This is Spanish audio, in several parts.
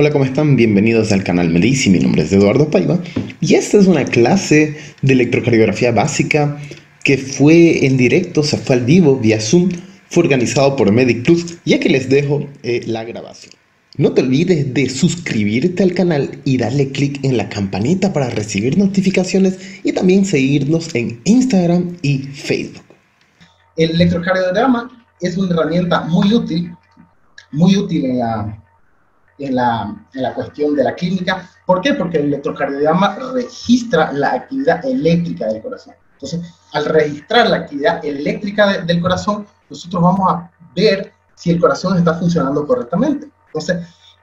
Hola, ¿cómo están? Bienvenidos al canal Medici, mi nombre es Eduardo Paiva y esta es una clase de electrocardiografía básica que fue en directo, se fue al vivo vía Zoom, fue organizado por Medic Plus, ya que les dejo la grabación. No te olvides de suscribirte al canal y darle clic en la campanita para recibir notificaciones y también seguirnos en Instagram y Facebook. El electrocardiograma es una herramienta muy útil en la cuestión de la clínica. ¿Por qué? Porque el electrocardiograma registra la actividad eléctrica del corazón. Entonces, al registrar la actividad eléctrica del corazón, nosotros vamos a ver si el corazón está funcionando correctamente. Entonces,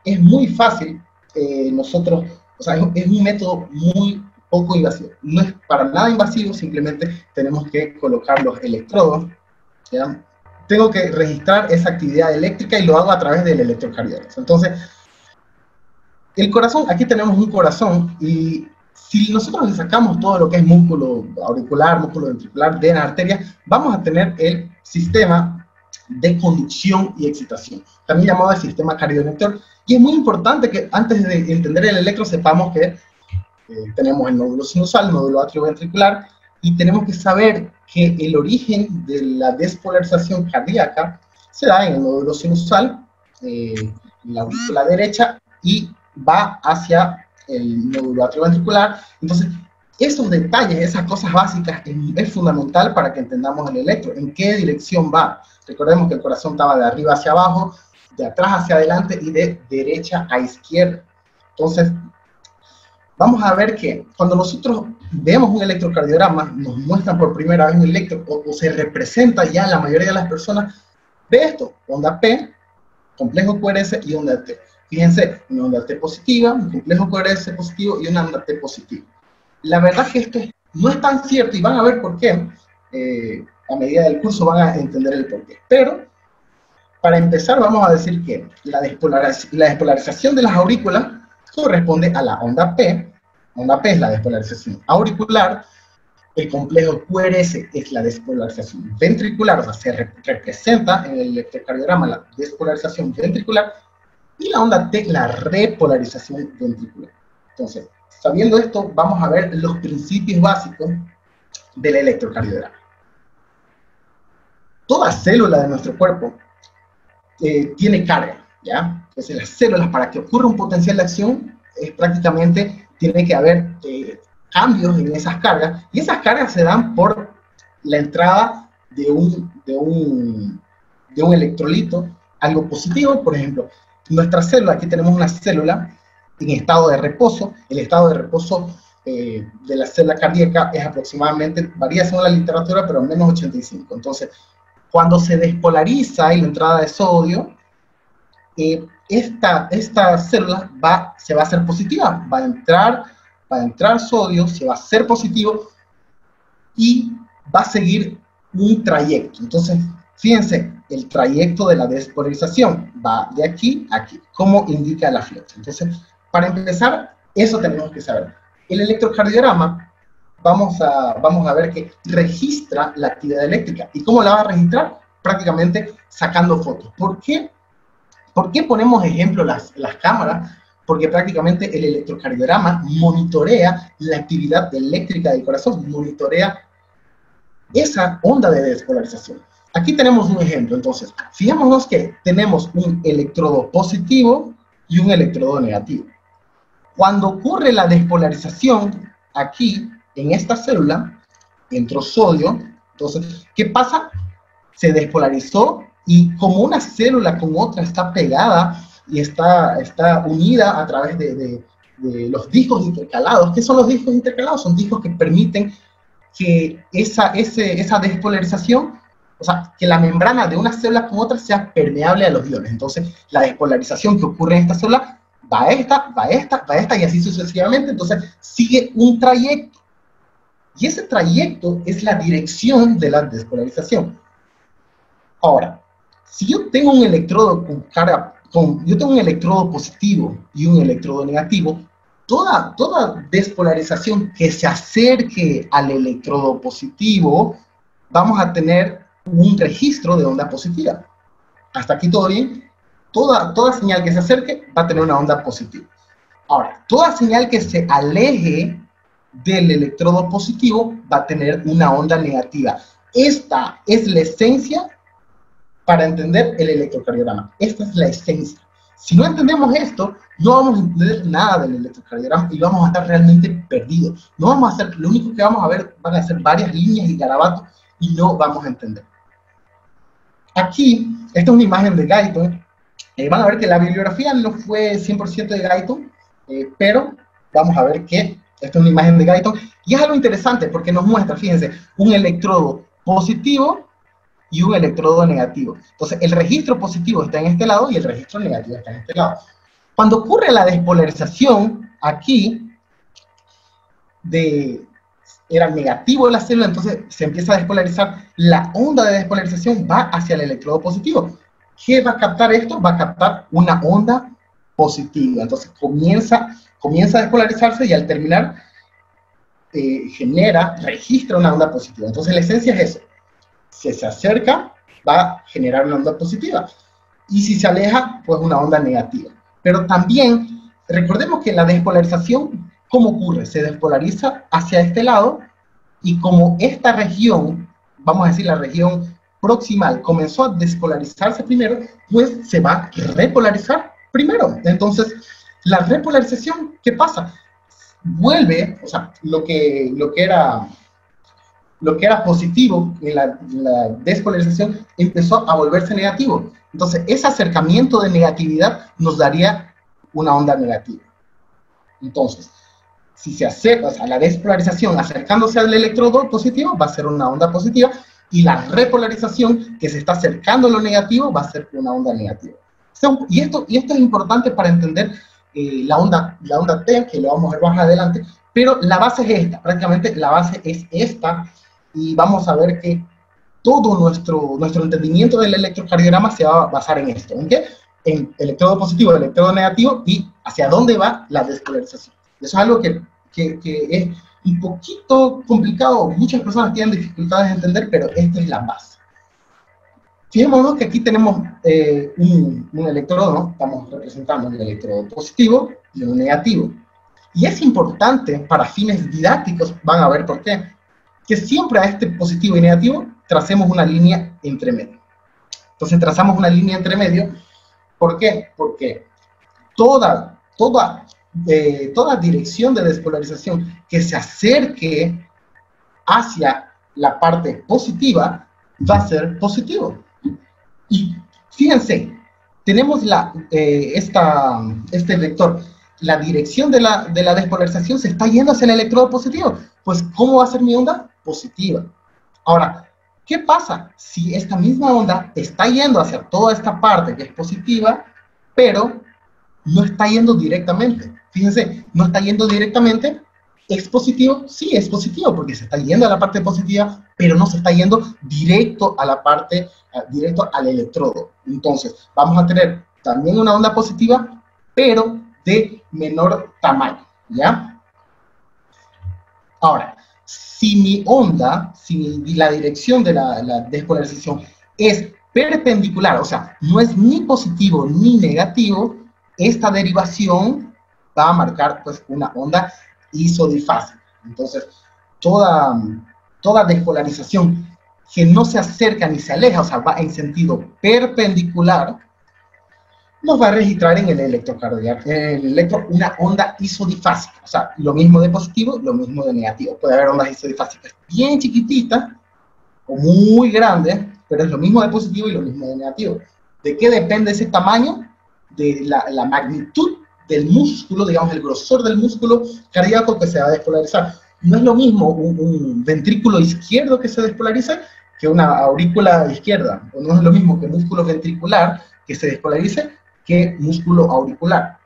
es muy fácil es un método muy poco invasivo. No es para nada invasivo, simplemente tenemos que colocar los electrodos, ¿ya? Tengo que registrar esa actividad eléctrica y lo hago a través del electrocardiograma. Entonces, el corazón, aquí tenemos un corazón y si nosotros le sacamos todo lo que es músculo auricular, músculo ventricular de la arteria, vamos a tener el sistema de conducción y excitación, también llamado el sistema cardioventricular. Y es muy importante que antes de entender el electro sepamos que tenemos el nódulo sinusal, el nódulo atrioventricular, y tenemos que saber que el origen de la despolarización cardíaca se da en el nódulo sinusal, en la aurícula derecha, y va hacia el nódulo atrioventricular. Entonces, esos detalles, esas cosas básicas, es fundamental para que entendamos el electro, en qué dirección va. Recordemos que el corazón estaba de arriba hacia abajo, de atrás hacia adelante y de derecha a izquierda. Entonces, vamos a ver que cuando nosotros vemos un electrocardiograma, nos muestran por primera vez un electro, o se representa ya en la mayoría de las personas, ve esto: onda P, complejo QRS y onda T. Fíjense, una onda T positiva, un complejo QRS positivo y una onda T positiva. La verdad que esto no es tan cierto y van a ver por qué. A medida del curso van a entender el porqué. Pero, para empezar, vamos a decir que la despolarización de las aurículas corresponde a la onda P. Onda P es la despolarización auricular. El complejo QRS es la despolarización ventricular, o sea, se representa en el electrocardiograma la despolarización ventricular. Y la onda T, la repolarización ventricular. Entonces, sabiendo esto, vamos a ver los principios básicos del electrocardiograma. Toda célula de nuestro cuerpo tiene carga, ¿ya? Entonces, las células, para que ocurra un potencial de acción, prácticamente tiene que haber cambios en esas cargas, y esas cargas se dan por la entrada de un electrolito, algo positivo. Por ejemplo, nuestra célula, aquí tenemos una célula en estado de reposo. El estado de reposo de la célula cardíaca es aproximadamente, varía según la literatura, pero menos 85. Entonces, cuando se despolariza y la entrada de sodio, esta célula se va a hacer positiva, va a entrar sodio, se va a hacer positivo y va a seguir un trayecto. Entonces, fíjense, el trayecto de la despolarización va de aquí a aquí, como indica la flecha. Entonces, para empezar, eso tenemos que saber. El electrocardiograma, vamos a ver que registra la actividad eléctrica. ¿Y cómo la va a registrar? Prácticamente sacando fotos. ¿Por qué? ¿Por qué ponemos ejemplo las cámaras? Porque prácticamente el electrocardiograma monitorea la actividad eléctrica del corazón, monitorea esa onda de despolarización. Aquí tenemos un ejemplo. Entonces, fijémonos que tenemos un electrodo positivo y un electrodo negativo. Cuando ocurre la despolarización, aquí, en esta célula, entró sodio. Entonces, ¿qué pasa? Se despolarizó, y como una célula con otra está pegada y está unida a través de los discos intercalados. ¿Qué son los discos intercalados? Son discos que permiten que esa despolarización, o sea, que la membrana de una célula con otra sea permeable a los iones. Entonces, la despolarización que ocurre en esta célula va a esta, va a esta, va a esta, y así sucesivamente. Entonces, sigue un trayecto. Y ese trayecto es la dirección de la despolarización. Ahora, si yo tengo un electrodo yo tengo un electrodo positivo y un electrodo negativo, toda despolarización que se acerque al electrodo positivo, vamos a tener un registro de onda positiva. ¿Hasta aquí todo bien? Toda señal que se acerque va a tener una onda positiva. Ahora, toda señal que se aleje del electrodo positivo va a tener una onda negativa. Esta es la esencia para entender el electrocardiograma. Esta es la esencia. Si no entendemos esto, no vamos a entender nada del electrocardiograma y vamos a estar realmente perdidos. No vamos a hacer, lo único que vamos a ver van a ser varias líneas y garabatos y no vamos a entender. Aquí, esta es una imagen de Guyton. Van a ver que la bibliografía no fue 100% de Guyton, pero vamos a ver que esta es una imagen de Guyton. Y es algo interesante porque nos muestra, fíjense, un electrodo positivo y un electrodo negativo. Entonces, el registro positivo está en este lado y el registro negativo está en este lado. Cuando ocurre la despolarización, aquí, era negativo la célula, entonces se empieza a despolarizar, la onda de despolarización va hacia el electrodo positivo. ¿Qué va a captar esto? Va a captar una onda positiva. Entonces comienza a despolarizarse y al terminar registra una onda positiva. Entonces la esencia es eso. Si se acerca, va a generar una onda positiva. Y si se aleja, pues una onda negativa. Pero también, recordemos que la despolarización, ¿cómo ocurre? Se despolariza hacia este lado y como esta región, vamos a decir la región proximal, comenzó a despolarizarse primero, pues se va a repolarizar primero. Entonces, la repolarización, ¿qué pasa? Vuelve, o sea, lo que era positivo en la despolarización empezó a volverse negativo. Entonces, ese acercamiento de negatividad nos daría una onda negativa. Entonces, si se acerca, o sea, la despolarización acercándose al electrodo positivo va a ser una onda positiva y la repolarización que se está acercando a lo negativo va a ser una onda negativa. Y esto es importante para entender la onda T, que lo vamos a ver más adelante, pero la base es esta, prácticamente la base es esta, y vamos a ver que todo nuestro entendimiento del electrocardiograma se va a basar en esto. ¿En qué? En electrodo positivo, electrodo negativo y hacia dónde va la despolarización. Eso es algo que es un poquito complicado, muchas personas tienen dificultades de entender, pero esta es la base. Fijémonos que aquí tenemos un electrodo, ¿no? Estamos representando un electrodo positivo y un negativo. Y es importante para fines didácticos, van a ver por qué, que siempre a este positivo y negativo tracemos una línea entre medio. Entonces trazamos una línea entre medio, ¿por qué? Porque toda dirección de despolarización que se acerque hacia la parte positiva va a ser positivo. Y fíjense, tenemos este vector, la dirección de la despolarización se está yendo hacia el electrodo positivo. Pues, ¿cómo va a ser mi onda? Positiva. Ahora, ¿qué pasa si esta misma onda está yendo hacia toda esta parte que es positiva, pero no está yendo directamente? Fíjense, no está yendo directamente. ¿Es positivo? Sí, es positivo, porque se está yendo a la parte positiva, pero no se está yendo directo a la parte, directo al electrodo. Entonces, vamos a tener también una onda positiva, pero de menor tamaño, ¿ya? Ahora, si la dirección de la despolarización es perpendicular, o sea, no es ni positivo ni negativo, esta derivación va a marcar pues una onda isodifásica. Entonces, toda despolarización que no se acerca ni se aleja, o sea, va en sentido perpendicular, nos va a registrar en el electrocardiograma, una onda isodifásica. O sea, lo mismo de positivo, lo mismo de negativo. Puede haber ondas isodifásicas bien chiquititas o muy grandes, pero es lo mismo de positivo y lo mismo de negativo. ¿De qué depende ese tamaño? De la magnitud del músculo, digamos, el grosor del músculo cardíaco que se va a despolarizar. No es lo mismo un ventrículo izquierdo que se despolarice que una aurícula izquierda. O no es lo mismo que músculo ventricular que se despolarice que músculo auricular.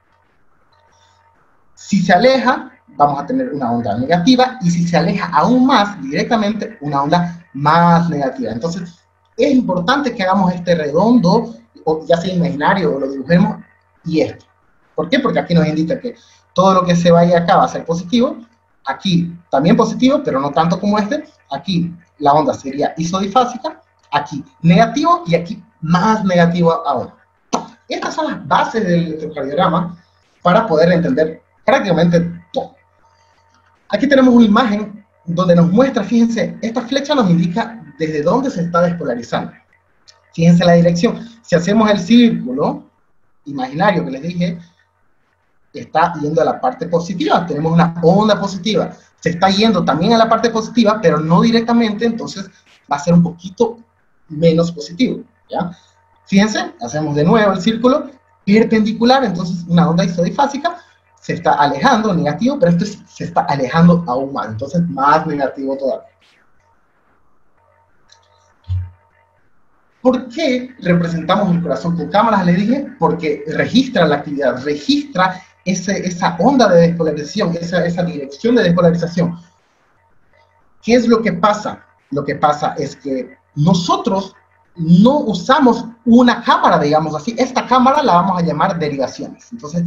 Si se aleja, vamos a tener una onda negativa, y si se aleja aún más, directamente, una onda más negativa. Entonces, es importante que hagamos este redondo, o ya sea imaginario o lo dibujemos, y esto. ¿Por qué? Porque aquí nos indica que todo lo que se vaya acá va a ser positivo, aquí también positivo, pero no tanto como este, aquí la onda sería isodifásica, aquí negativo, y aquí más negativo aún. Estas son las bases del electrocardiograma para poder entender prácticamente todo. Aquí tenemos una imagen donde nos muestra, fíjense, esta flecha nos indica desde dónde se está despolarizando. Fíjense la dirección. Si hacemos el círculo imaginario que les dije, está yendo a la parte positiva. Tenemos una onda positiva. Se está yendo también a la parte positiva, pero no directamente, entonces va a ser un poquito menos positivo, ¿ya? Fíjense, hacemos de nuevo el círculo perpendicular, entonces una onda isodifásica se está alejando, negativo, pero esto se está alejando aún más, entonces más negativo todavía. ¿Por qué representamos el corazón con cámaras? Les dije, porque registra la actividad, registra esa onda de despolarización, esa dirección de despolarización. ¿Qué es lo que pasa? Lo que pasa es que nosotros no usamos una cámara, digamos así. Esta cámara la vamos a llamar derivaciones. Entonces,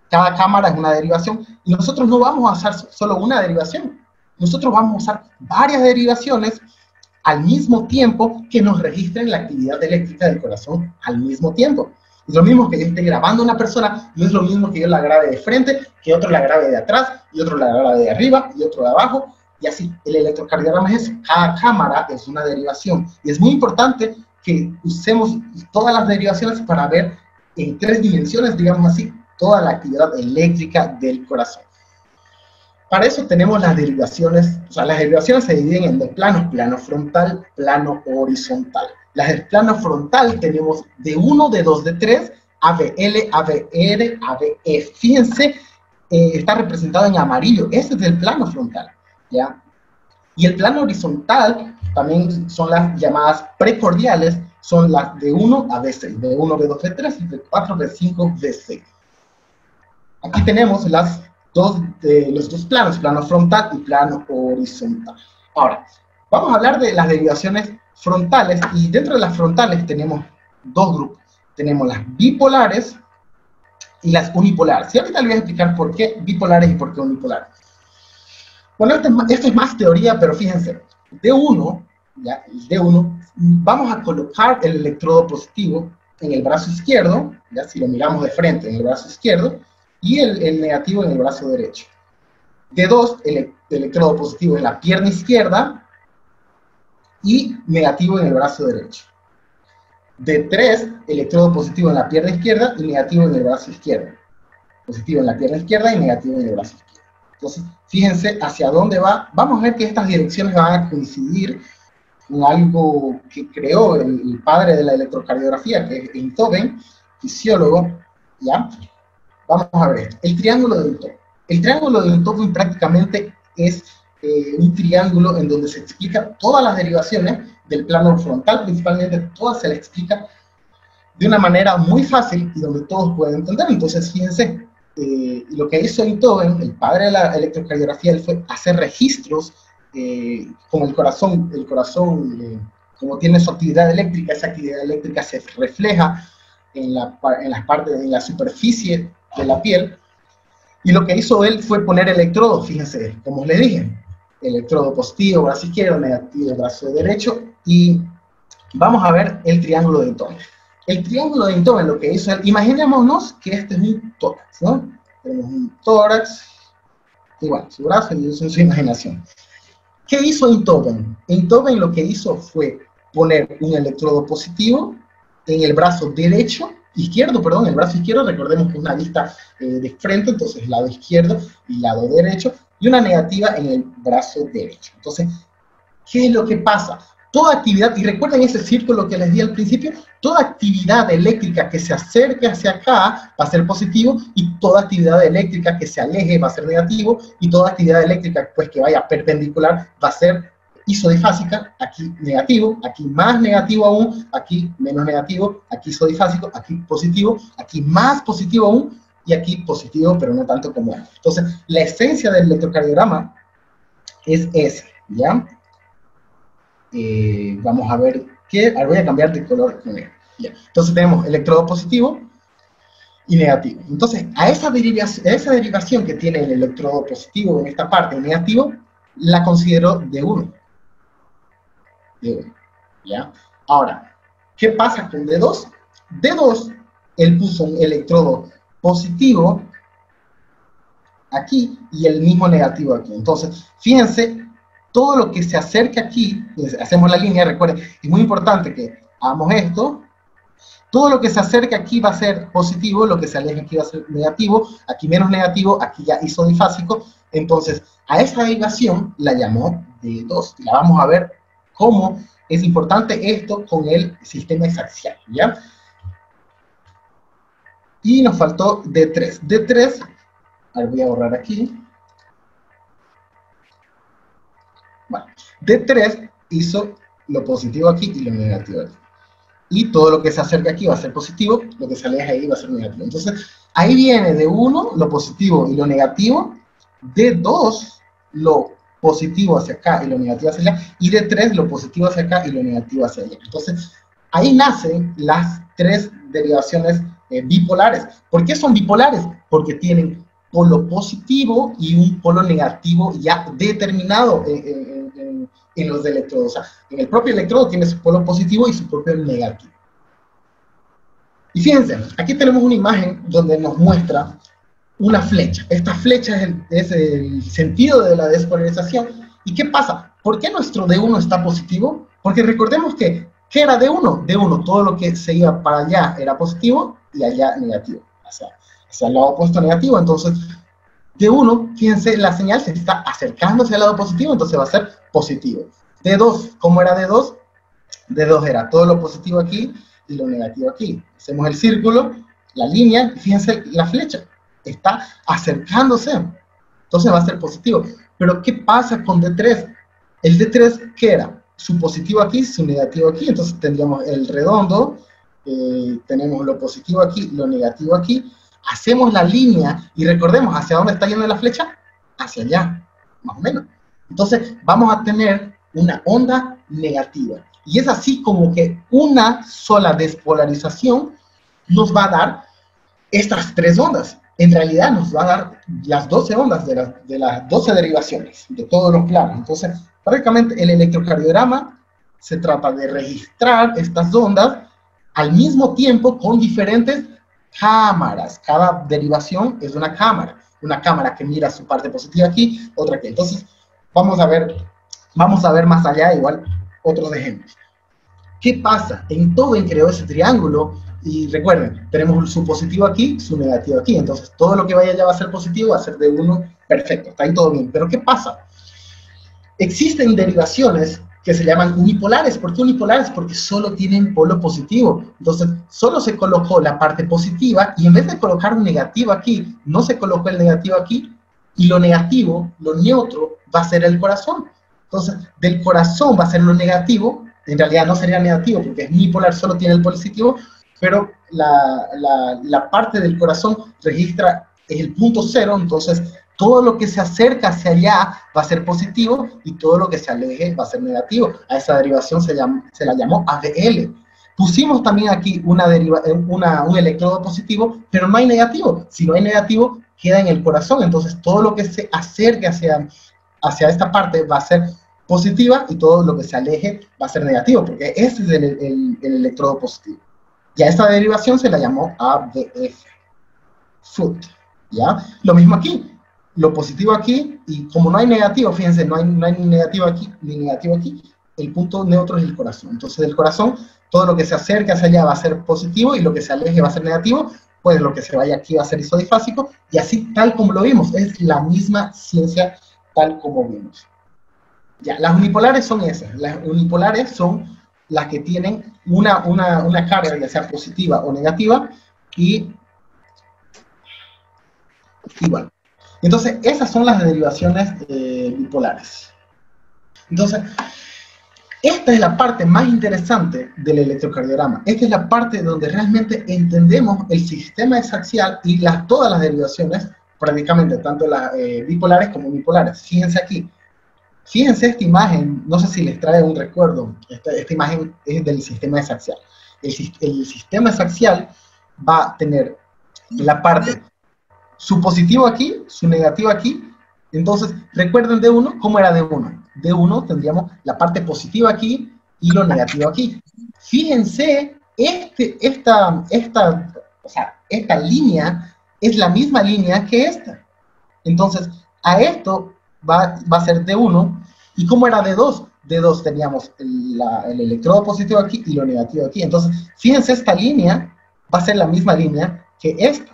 cada cámara es una derivación y nosotros no vamos a usar solo una derivación. Nosotros vamos a usar varias derivaciones al mismo tiempo que nos registren la actividad eléctrica del corazón al mismo tiempo. Es lo mismo que yo esté grabando a una persona, no es lo mismo que yo la grabe de frente, que otro la grabe de atrás, y otro la grabe de arriba, y otro de abajo, y así. El electrocardiograma es eso, cada cámara es una derivación. Y es muy importante que usemos todas las derivaciones para ver en 3 dimensiones, digamos así, toda la actividad eléctrica del corazón. Para eso tenemos las derivaciones, o sea, las derivaciones se dividen en 2 planos, plano frontal, plano horizontal. Las del plano frontal tenemos D1, D2, D3, ABL, ABR, ABE. Fíjense, está representado en amarillo, ese es el plano frontal, ¿ya? Y el plano horizontal también son las llamadas precordiales, son las D1 a D6, D1, D2, D3, D4, D5, D6. Aquí tenemos los dos planos, plano frontal y plano horizontal. Ahora, vamos a hablar de las derivaciones frontales, y dentro de las frontales tenemos 2 grupos. Tenemos las bipolares y las unipolares. Y ahorita les voy a explicar por qué bipolares y por qué unipolares. Bueno, esto es más teoría, pero fíjense, D1, ¿ya? El D1, vamos a colocar el electrodo positivo en el brazo izquierdo, ya si lo miramos de frente en el brazo izquierdo, y el negativo en el brazo derecho. D2, el electrodo positivo en la pierna izquierda y negativo en el brazo derecho. D3, electrodo positivo en la pierna izquierda y negativo en el brazo izquierdo. Positivo en la pierna izquierda y negativo en el brazo izquierdo. Entonces, fíjense hacia dónde va. Vamos a ver que estas direcciones van a coincidir con algo que creó el padre de la electrocardiografía, que es Einthoven, fisiólogo, ¿ya? Vamos a ver esto. El triángulo de Einthoven. El triángulo de Einthoven prácticamente es un triángulo en donde se explica todas las derivaciones del plano frontal, principalmente todas se le explica de una manera muy fácil y donde todos pueden entender. Entonces, fíjense, lo que hizo Einthoven, el padre de la electrocardiografía, él fue hacer registros con el corazón, como tiene su actividad eléctrica, esa actividad eléctrica se refleja en la superficie de la piel, y lo que hizo él fue poner electrodos, fíjense, como les dije, electrodo positivo, brazo izquierdo, negativo, brazo derecho, y vamos a ver el triángulo de Einthoven. El triángulo de Einthoven, lo que hizo él, imaginémonos que este es un tórax, ¿no? Tenemos un tórax, igual, su brazo y eso en su imaginación. ¿Qué hizo Einthoven? Einthoven lo que hizo fue poner un electrodo positivo en el brazo izquierdo, el brazo izquierdo, recordemos que es una vista de frente, entonces lado izquierdo y lado derecho, y una negativa en el brazo derecho. Entonces, ¿qué es lo que pasa? Toda actividad, y recuerden ese círculo que les di al principio, toda actividad eléctrica que se acerque hacia acá va a ser positivo, y toda actividad eléctrica que se aleje va a ser negativo, y toda actividad eléctrica pues, que vaya perpendicular va a ser isodifásica, aquí negativo, aquí más negativo aún, aquí menos negativo, aquí isodifásico, aquí positivo, aquí más positivo aún, y aquí positivo, pero no tanto como antes. Entonces, la esencia del electrocardiograma es esa, ¿ya? Vamos a ver qué, ahora voy a cambiar de color con él. Ya. Entonces tenemos electrodo positivo y negativo. Entonces, a esa derivación que tiene el electrodo positivo en esta parte y negativo, la considero D1. D1, ¿ya? Ahora, ¿qué pasa con D2? D2 él puso un electrodo positivo aquí y el mismo negativo aquí. Entonces, fíjense, todo lo que se acerca aquí, pues, hacemos la línea, recuerden, es muy importante que hagamos esto. Todo lo que se acerca aquí va a ser positivo, lo que se aleja aquí va a ser negativo, aquí menos negativo, aquí ya isodifásico. Entonces, a esa derivación la llamó D2. La vamos a ver cómo es importante esto con el sistema exaxial, ¿ya? Y nos faltó D3. D3, a ver, voy a borrar aquí. Bueno, D3 hizo lo positivo aquí y lo negativo aquí. Y todo lo que se acerca aquí va a ser positivo, lo que se aleja ahí va a ser negativo. Entonces, ahí viene de 1 lo positivo y lo negativo, de 2 lo positivo hacia acá y lo negativo hacia allá, y de 3 lo positivo hacia acá y lo negativo hacia allá. Entonces, ahí nacen las 3 derivaciones bipolares. ¿Por qué son bipolares? Porque tienen polo positivo y un polo negativo ya determinado en los electrodos. O sea, en el propio electrodo tiene su polo positivo y su propio negativo. Y fíjense, aquí tenemos una imagen donde nos muestra una flecha. Esta flecha es el sentido de la despolarización. ¿Y qué pasa? ¿Por qué nuestro D1 está positivo? Porque recordemos que, ¿qué era D1? D1, todo lo que se iba para allá era positivo y allá negativo. Hacia el lado opuesto negativo. Entonces, D1, fíjense, la señal se está acercándose al lado positivo, entonces va a ser positivo. D2, ¿cómo era D2? D2 era todo lo positivo aquí y lo negativo aquí. Hacemos el círculo, la línea, y fíjense la flecha, está acercándose, entonces va a ser positivo. Pero ¿qué pasa con D3? El D3, ¿qué era? Su positivo aquí, su negativo aquí, entonces tendríamos el redondo, tenemos lo positivo aquí, lo negativo aquí, hacemos la línea y recordemos, ¿hacia dónde está yendo la flecha? Hacia allá, más o menos. Entonces vamos a tener una onda negativa. Y es así como que una sola despolarización nos va a dar estas 3 ondas. En realidad nos va a dar las 12 ondas de las 12 derivaciones, de todos los planos. Entonces, prácticamente el electrocardiograma se trata de registrar estas ondas al mismo tiempo con diferentes cámaras. Cada derivación es una cámara que mira su parte positiva aquí, otra aquí. Entonces, vamos a ver más allá, igual, otros ejemplos. ¿Qué pasa? En todo creó ese triángulo, y recuerden, tenemos su positivo aquí, su negativo aquí, entonces todo lo que vaya allá va a ser positivo, va a ser de 1, perfecto, está ahí todo bien. Pero ¿qué pasa? Existen derivaciones que se llaman unipolares. ¿Por qué unipolares? Porque solo tienen polo positivo. Entonces, solo se colocó la parte positiva, y en vez de colocar un negativo aquí, no se colocó el negativo aquí, y lo negativo, lo neutro, va a ser el corazón. Entonces, del corazón va a ser lo negativo, en realidad no sería negativo, porque es unipolar, solo tiene el positivo, pero la parte del corazón registra el punto 0, entonces todo lo que se acerca hacia allá va a ser positivo, y todo lo que se aleje va a ser negativo. A esa derivación se la llamó ADL. Pusimos también aquí un electrodo positivo, pero no hay negativo. Si no hay negativo, queda en el corazón, entonces todo lo que se acerque hacia esta parte va a ser positiva, y todo lo que se aleje va a ser negativo, porque ese es el electrodo positivo. Y a esta derivación se la llamó ABF. Foot, ¿ya? Lo mismo aquí, lo positivo aquí, y como no hay negativo, fíjense, no hay ni negativo aquí, ni negativo aquí, el punto neutro es el corazón. Entonces del corazón, todo lo que se acerque hacia allá va a ser positivo, y lo que se aleje va a ser negativo, pues lo que se vaya aquí va a ser isodifásico, y así tal como lo vimos, es la misma ciencia tal como vimos. Ya, las unipolares son esas. Las unipolares son las que tienen una carga, ya sea positiva o negativa, y igual. Entonces, esas son las derivaciones bipolares. Entonces, esta es la parte más interesante del electrocardiograma. Esta es la parte donde realmente entendemos el sistema exaxial y todas las derivaciones, prácticamente, tanto las bipolares como unipolares. Fíjense aquí. Fíjense esta imagen, no sé si les trae un recuerdo, esta imagen es del sistema exaxial. El sistema exaxial va a tener la parte, su positivo aquí, su negativo aquí. Entonces, recuerden D1, ¿cómo era D1? D1 tendríamos la parte positiva aquí y lo negativo aquí. Fíjense, O sea, esta línea es la misma línea que esta. Entonces, a esto va a ser D1. ¿Y cómo era D2? D2 teníamos el electrodo positivo aquí y lo negativo aquí. Entonces, fíjense, esta línea va a ser la misma línea que esta.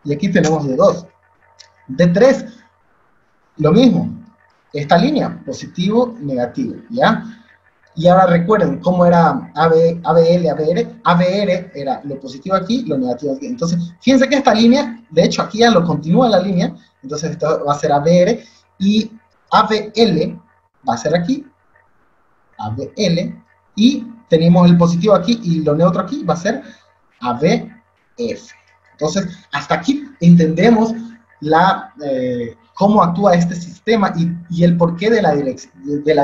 Y aquí tenemos D2. D3, lo mismo. Esta línea, positivo, negativo, ¿ya? Y ahora recuerden cómo era ABL, ABR. ABR era lo positivo aquí, lo negativo aquí. Entonces, fíjense que esta línea, de hecho, aquí ya lo continúa la línea. Entonces, esto va a ser ABR. Y ABL va a ser aquí. ABL. Y tenemos el positivo aquí y lo neutro aquí va a ser ABF. Entonces, hasta aquí entendemos cómo actúa este sistema y el porqué de la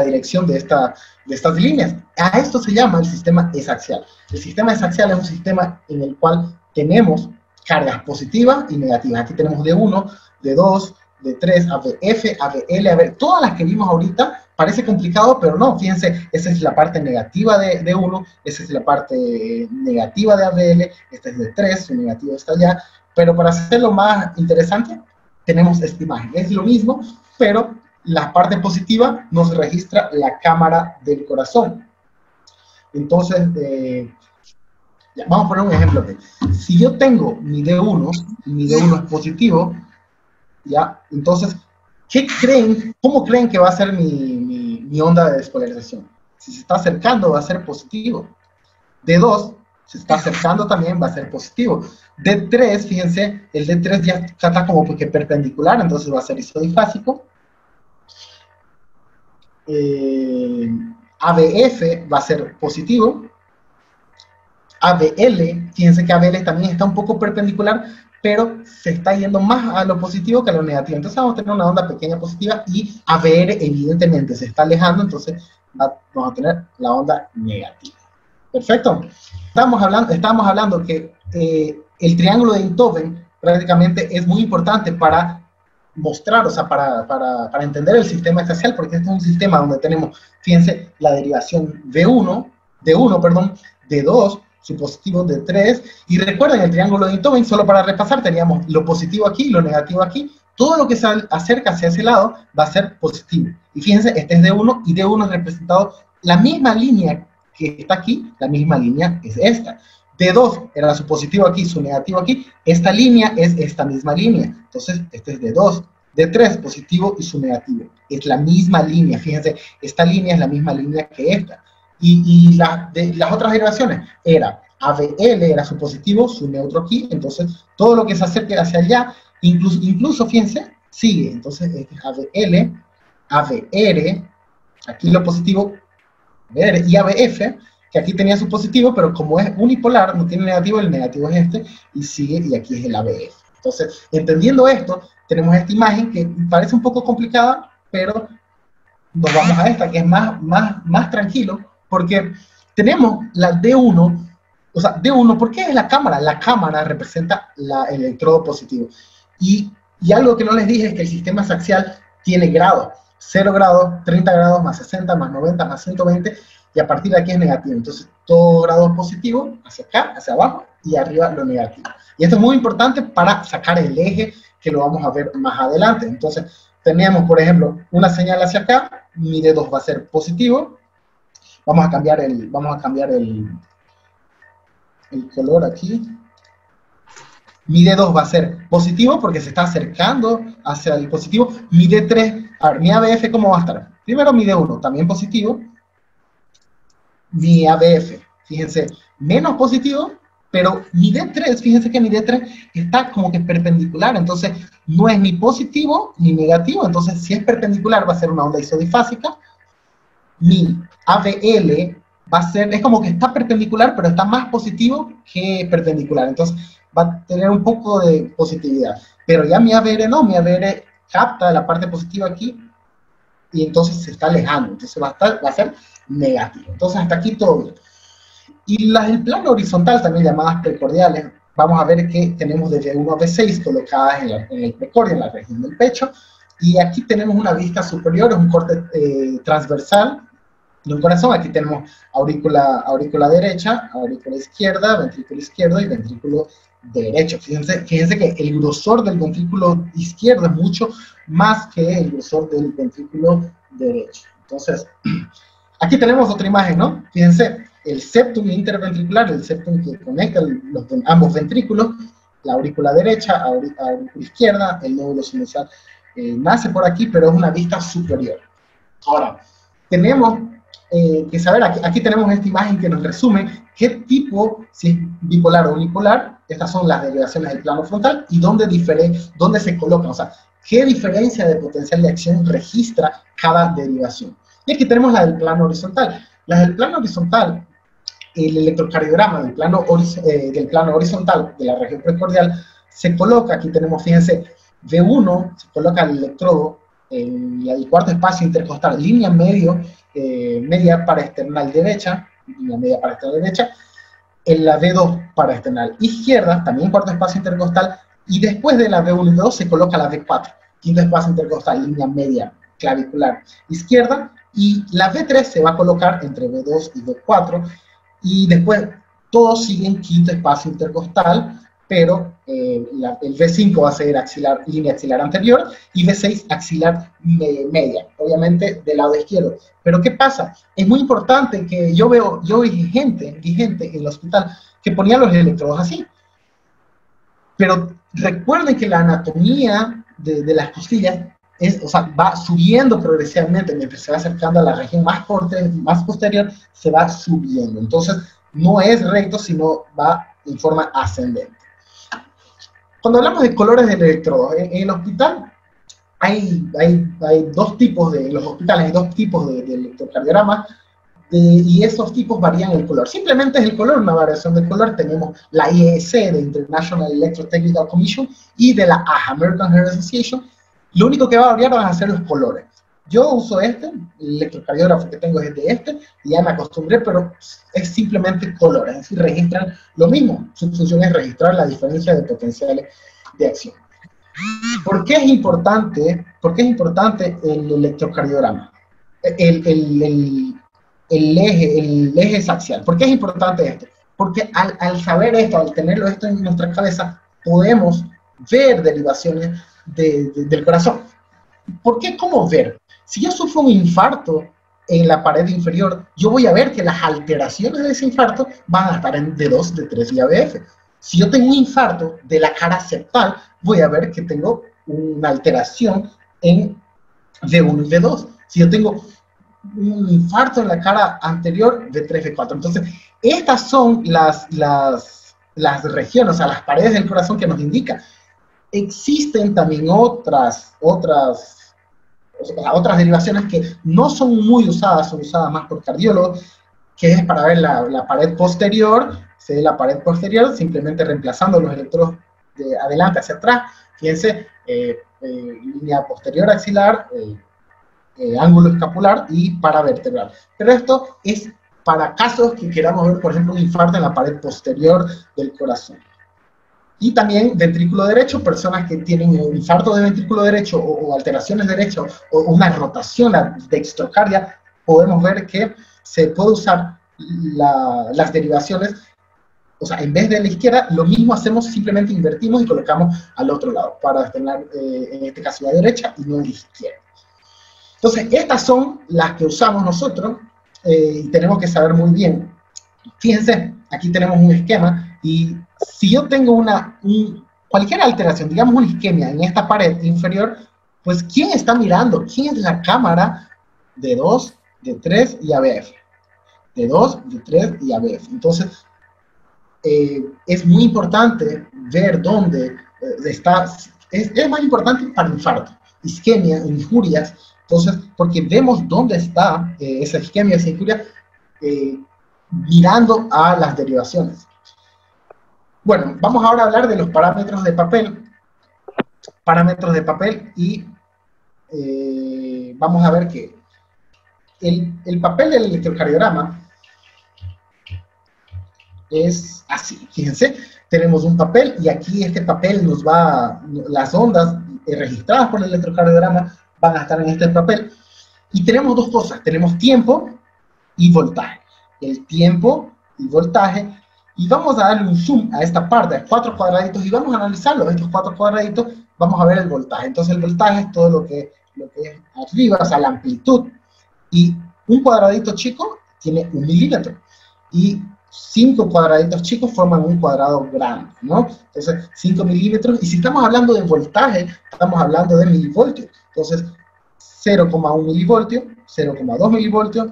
dirección de estas líneas. A esto se llama el sistema esaxial. El sistema esaxial es un sistema en el cual tenemos cargas positivas y negativas. Aquí tenemos D1, D2, D3, ABF, ABL, ABR, todas las que vimos ahorita. Parece complicado, pero no, fíjense, esa es la parte negativa de D1, esa es la parte negativa de ABL, esta es D3, su negativo está allá, pero para hacerlo más interesante, tenemos esta imagen. Es lo mismo, pero la parte positiva nos registra la cámara del corazón. Entonces, vamos a poner un ejemplo. Si yo tengo mi D1, y mi D1 es positivo, ¿ya? Entonces, ¿cómo creen que va a ser mi onda de despolarización? Si se está acercando, va a ser positivo. D2 se está acercando también, va a ser positivo. D3, fíjense, el D3 ya está como porque perpendicular, entonces va a ser isodifásico. ABF va a ser positivo. ABL, fíjense que ABL también está un poco perpendicular, pero se está yendo más a lo positivo que a lo negativo. Entonces vamos a tener una onda pequeña positiva y ABR evidentemente se está alejando, entonces vamos a tener la onda negativa. Perfecto. Estábamos hablando que el triángulo de Enthoven prácticamente es muy importante para mostrar, o sea, para entender el sistema esaxial, porque este es un sistema donde tenemos, fíjense, la derivación D1, D2, su positivo D3, y recuerden el triángulo de Enthoven, solo para repasar, teníamos lo positivo aquí, lo negativo aquí, todo lo que se acerca hacia ese lado va a ser positivo. Y fíjense, este es D1, y D1 es representado, la misma línea que está aquí, la misma línea es esta. D2 era su positivo aquí, su negativo aquí, esta línea es esta misma línea, entonces este es D2, D3 positivo y su negativo, es la misma línea, fíjense, esta línea es la misma línea que esta. Y las otras derivaciones era ABL, era su positivo, su neutro aquí, entonces todo lo que se acerque hacia allá, incluso fíjense, sigue, entonces este es ABL, ABR, aquí lo positivo, ABR, y ABF, que aquí tenía su positivo, pero como es unipolar, no tiene negativo, el negativo es este, y sigue, y aquí es el ABF. Entonces, entendiendo esto, tenemos esta imagen que parece un poco complicada, pero nos vamos a esta, que es más tranquilo, porque tenemos la D1, o sea, D1, ¿por qué es la cámara? La cámara representa el electrodo positivo. Y algo que no les dije es que el sistema esaxial tiene grados, 0 grados, 30 grados, más 60, más 90, más 120, y a partir de aquí es negativo. Entonces, todo grado positivo, hacia acá, hacia abajo, y arriba lo negativo. Y esto es muy importante para sacar el eje, que lo vamos a ver más adelante. Entonces, tenemos, por ejemplo, una señal hacia acá, mi D2 va a ser positivo. Vamos a cambiar el color aquí. Mi D2 va a ser positivo porque se está acercando hacia el positivo. Mi D3, a ver, mi ABF, ¿cómo va a estar? Primero mi D1, también positivo. Mi ABF, fíjense, menos positivo, pero mi D3, fíjense que mi D3 está como que perpendicular, entonces no es ni positivo ni negativo, entonces si es perpendicular va a ser una onda isodifásica. Mi ABL va a ser, es como que está perpendicular, pero está más positivo que perpendicular, entonces va a tener un poco de positividad. Pero ya mi ABR no, mi ABR capta la parte positiva aquí, y entonces se está alejando, entonces va a ser negativo. Entonces hasta aquí todo bien. Y el plano horizontal, también llamadas precordiales, vamos a ver que tenemos desde 1 a B6 colocadas en el precordio, en la región del pecho, y aquí tenemos una vista superior, es un corte transversal, de un corazón. Aquí tenemos aurícula derecha, aurícula izquierda, ventrículo izquierdo y ventrículo derecho. Fíjense que el grosor del ventrículo izquierdo es mucho más que el grosor del ventrículo derecho. Entonces, aquí tenemos otra imagen, ¿no? Fíjense, el septum interventricular, el septum que conecta ambos ventrículos, la aurícula derecha, aurícula izquierda, el nódulo sinusial nace por aquí, pero es una vista superior. Ahora, tenemos que saber, aquí tenemos esta imagen que nos resume qué tipo, si es bipolar o unipolar, estas son las derivaciones del plano frontal y dónde se colocan, o sea, qué diferencia de potencial de acción registra cada derivación. Y aquí tenemos la del plano horizontal. La del plano horizontal, el electrocardiograma del plano horizontal de la región precordial se coloca, aquí tenemos, fíjense, V1, se coloca el electrodo en el cuarto espacio intercostal, línea media paraesternal derecha, en la V2 paraesternal izquierda, también cuarto espacio intercostal, y después de la V1 y V2 se coloca la V4, quinto espacio intercostal, línea media clavicular izquierda, y la V3 se va a colocar entre V2 y V4, y después todos siguen quinto espacio intercostal, pero el V5 va a ser línea axilar anterior y V6 axilar media, obviamente del lado izquierdo. Pero ¿qué pasa? Es muy importante que yo vi gente en el hospital que ponía los electrodos así. Pero recuerden que la anatomía de las costillas va subiendo progresivamente mientras se va acercando a la región más posterior, se va subiendo. Entonces, no es recto, sino va en forma ascendente. Cuando hablamos de colores del electrodo, en el hospital hay dos tipos de electrocardiogramas y esos tipos varían el color. Simplemente es el color, una variación de color. Tenemos la IEC, de International Electrotechnical Commission, y de la AHA, American Heart Association. Lo único que va a variar van a ser los colores. Yo uso el electrocardiógrafo que tengo es de y ya me acostumbré, pero es simplemente colores, es decir, registran lo mismo. Su función es registrar la diferencia de potenciales de acción. ¿Por qué es importante el electrocardiograma? El eje es axial. ¿Por qué es importante esto? Porque al saber esto, al tenerlo esto en nuestra cabeza, podemos ver derivaciones del corazón. ¿Por qué? ¿Cómo ver? Si yo sufro un infarto en la pared inferior, yo voy a ver que las alteraciones de ese infarto van a estar en D2, D3 y ABF. Si yo tengo un infarto de la cara septal, voy a ver que tengo una alteración en D1 y D2. Si yo tengo un infarto en la cara anterior, D3, D4. Entonces, estas son las regiones, o sea, las paredes del corazón que nos indican. Existen también otras derivaciones que no son muy usadas, son usadas más por cardiólogos, que es para ver la pared posterior. Se ve la pared posterior simplemente reemplazando los electrodos de adelante hacia atrás. Fíjense, línea posterior axilar, ángulo escapular y paravertebral. Pero esto es para casos que queramos ver, por ejemplo, un infarto en la pared posterior del corazón. Y también ventrículo derecho, personas que tienen un infarto de ventrículo derecho o alteraciones derechas o una rotación, la dextrocardia, podemos ver que se puede usar las derivaciones, o sea, en vez de la izquierda, lo mismo hacemos, simplemente invertimos y colocamos al otro lado, para tener, en este caso, la derecha y no la izquierda. Entonces, estas son las que usamos nosotros y tenemos que saber muy bien. Fíjense, aquí tenemos un esquema y si yo tengo cualquier alteración, digamos una isquemia en esta pared inferior, pues ¿quién está mirando? ¿Quién es la cámara de D2, D3 y ABF? D2, D3 y ABF. Entonces, es muy importante ver dónde está, es más importante para infarto, isquemia, injurias, entonces, porque vemos dónde está esa isquemia, esa injuria, mirando a las derivaciones. Bueno, vamos ahora a hablar de los parámetros de papel. Y vamos a ver que el papel del electrocardiograma es así. Fíjense, tenemos un papel y aquí este papel nos va, las ondas registradas por el electrocardiograma van a estar en este papel. Y tenemos dos cosas, tenemos tiempo y voltaje. El tiempo y voltaje. Y vamos a darle un zoom a esta parte, a 4 cuadraditos, y vamos a analizarlo. Estos 4 cuadraditos, vamos a ver el voltaje. Entonces el voltaje es todo lo que es arriba, o sea, la amplitud. Y un cuadradito chico tiene 1 milímetro. Y 5 cuadraditos chicos forman un cuadrado grande, ¿no? Entonces, 5 milímetros. Y si estamos hablando de voltaje, estamos hablando de milivoltios. Entonces, 0,1 milivoltio, 0,2 milivoltios,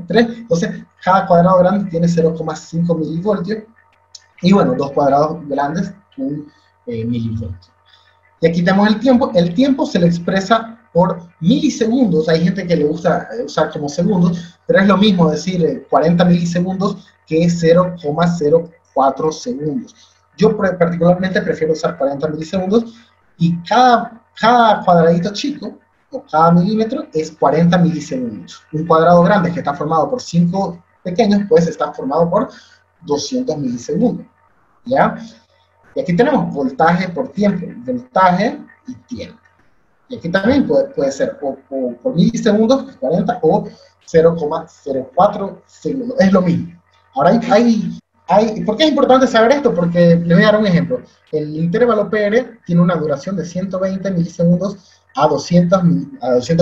3. Entonces, cada cuadrado grande tiene 0,5 milivoltios. Y bueno, 2 cuadrados grandes, 1 milivoltio. Y aquí tenemos el tiempo. El tiempo se le expresa por milisegundos. Hay gente que le gusta usar como segundos, pero es lo mismo decir 40 milisegundos que 0,04 segundos. Yo particularmente prefiero usar 40 milisegundos y cada cuadradito chico o cada milímetro es 40 milisegundos. Un cuadrado grande que está formado por 5 pequeños, pues está formado por 200 milisegundos. ¿Ya? Y aquí tenemos voltaje por tiempo, voltaje y tiempo. Y aquí también puede ser o por milisegundos, 40, o 0,04 segundos. Es lo mismo. Ahora ¿por qué es importante saber esto? Porque les voy a dar un ejemplo. El intervalo PR tiene una duración de 120 milisegundos a 200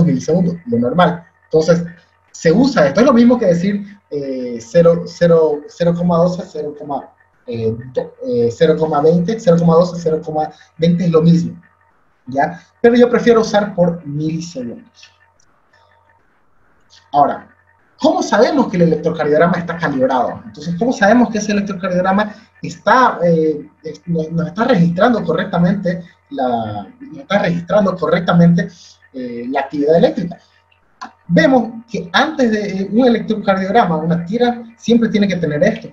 milisegundos, lo normal. Entonces, se usa esto. Es lo mismo que decir 0,12, 0,20, 0,12, 0,20 es lo mismo, ¿ya? Pero yo prefiero usar por milisegundos. Ahora, ¿cómo sabemos que el electrocardiograma está calibrado? Entonces, ¿cómo sabemos que ese electrocardiograma nos está registrando correctamente la actividad eléctrica? Vemos que antes de un electrocardiograma, una tira siempre tiene que tener esto.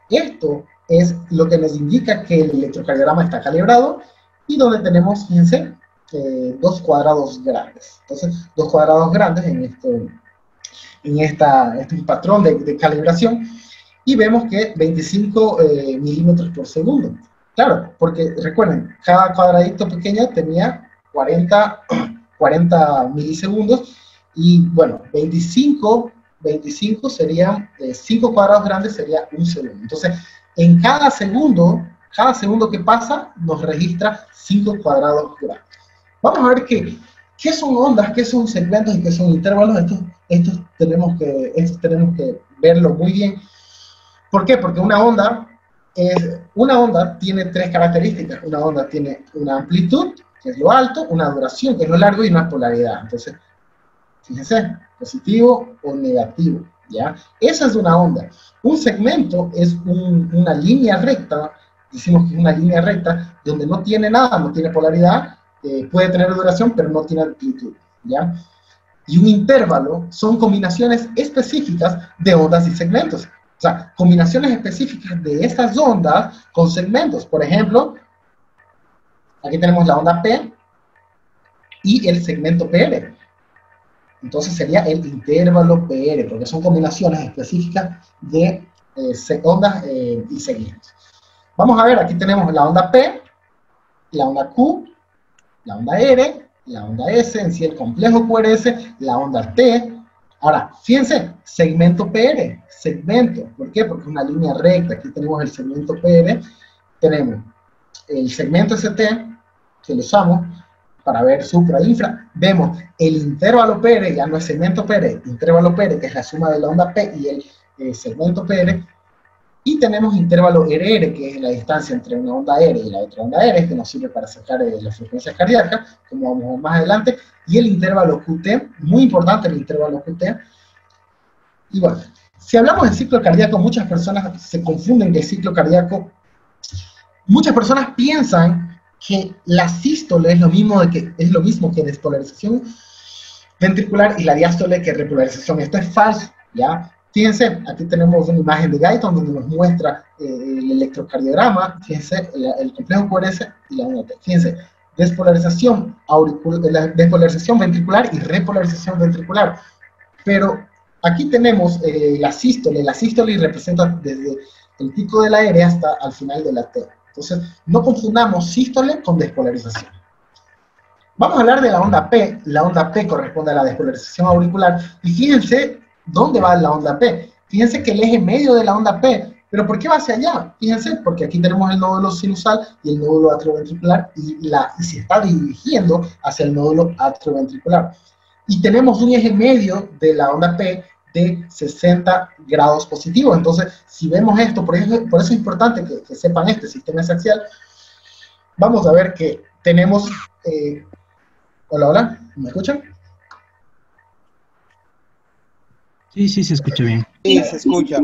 Esto es lo que nos indica que el electrocardiograma está calibrado y donde tenemos, fíjense, 2 cuadrados grandes. Entonces, 2 cuadrados grandes este patrón de calibración y vemos que 25 milímetros por segundo. Claro, porque recuerden, cada cuadradito pequeño tenía 40 milisegundos y bueno, 25 serían 5 cuadrados grandes, sería 1 segundo. Entonces, en cada segundo que pasa, nos registra 5 cuadrados grandes. Vamos a ver qué son ondas, qué son segmentos y qué son intervalos. Estos tenemos que verlo muy bien. ¿Por qué? Porque una onda tiene 3 características. Una onda tiene una amplitud, que es lo alto, una duración, que es lo largo, y una polaridad. Entonces, fíjense, positivo o negativo, ¿ya? Esa es una onda. Un segmento es una línea recta, decimos que es una línea recta, donde no tiene nada, no tiene polaridad, puede tener duración, pero no tiene amplitud, ¿ya? Y un intervalo son combinaciones específicas de ondas y segmentos. O sea, combinaciones específicas de estas ondas con segmentos. Por ejemplo, aquí tenemos la onda P y el segmento PR. Entonces sería el intervalo PR, porque son combinaciones específicas de ondas y segmentos. Vamos a ver, aquí tenemos la onda P, la onda Q, la onda R, la onda S, en sí el complejo QRS, la onda T. Ahora, fíjense, segmento PR, segmento. ¿Por qué? Porque es una línea recta. Aquí tenemos el segmento PR, tenemos el segmento ST, que lo usamos para ver supra e infra. Vemos el intervalo PR, ya no es segmento PR, intervalo PR, que es la suma de la onda P y el segmento PR. Y tenemos intervalo RR, que es la distancia entre una onda R y la otra onda R, que nos sirve para sacar las frecuencias cardíacas, como vamos a ver más adelante. Y el intervalo QT, muy importante el intervalo QT. Y bueno, si hablamos de ciclo cardíaco, muchas personas se confunden que el ciclo cardíaco, muchas personas piensan que la sístole es lo mismo que despolarización ventricular y la diástole que repolarización. Esto es falso, ¿ya? Fíjense, aquí tenemos una imagen de Guyton donde nos muestra el electrocardiograma. Fíjense, el complejo QRS y la onda T. Fíjense, despolarización ventricular y repolarización ventricular. Pero aquí tenemos la sístole. La sístole representa desde el pico de la R hasta al final de la T. Entonces, no confundamos sístole con despolarización. Vamos a hablar de la onda P. La onda P corresponde a la despolarización auricular. Y fíjense ¿dónde va la onda P? Fíjense que el eje medio de la onda P, ¿pero por qué va hacia allá? Fíjense, porque aquí tenemos el nódulo sinusal y el nódulo atrioventricular y se está dirigiendo hacia el nódulo atrioventricular. Y tenemos un eje medio de la onda P de 60 grados positivos. Entonces, si vemos esto, por eso es importante que sepan este sistema axial. Vamos a ver que tenemos... hola, hola, ¿me escuchan? Sí, sí, se escucha bien. Sí, se escucha.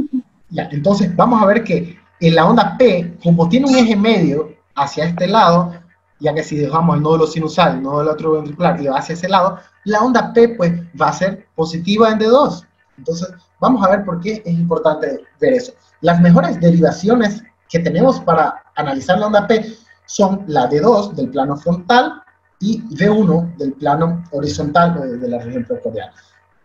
Ya, entonces vamos a ver que en la onda P, como tiene un eje medio hacia este lado, ya que si dejamos el nódulo sinusal, el nódulo atrioventricular y va hacia ese lado, la onda P pues va a ser positiva en D2. Entonces vamos a ver por qué es importante ver eso. Las mejores derivaciones que tenemos para analizar la onda P son la D2 del plano frontal y D1 del plano horizontal de la región precordial.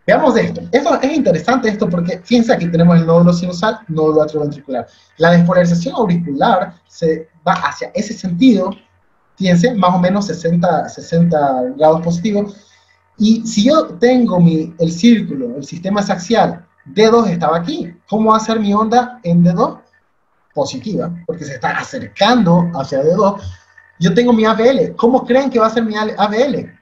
Veamos esto. Esto es interesante porque fíjense, aquí tenemos el nódulo sinusal, nódulo atrioventricular. La despolarización auricular se va hacia ese sentido, fíjense, más o menos 60 grados positivos. Y si yo tengo el círculo, el sistema axial, D2 estaba aquí, ¿cómo va a ser mi onda en D2? Positiva, porque se está acercando hacia D2. Yo tengo mi ABL. ¿Cómo creen que va a ser mi ABL?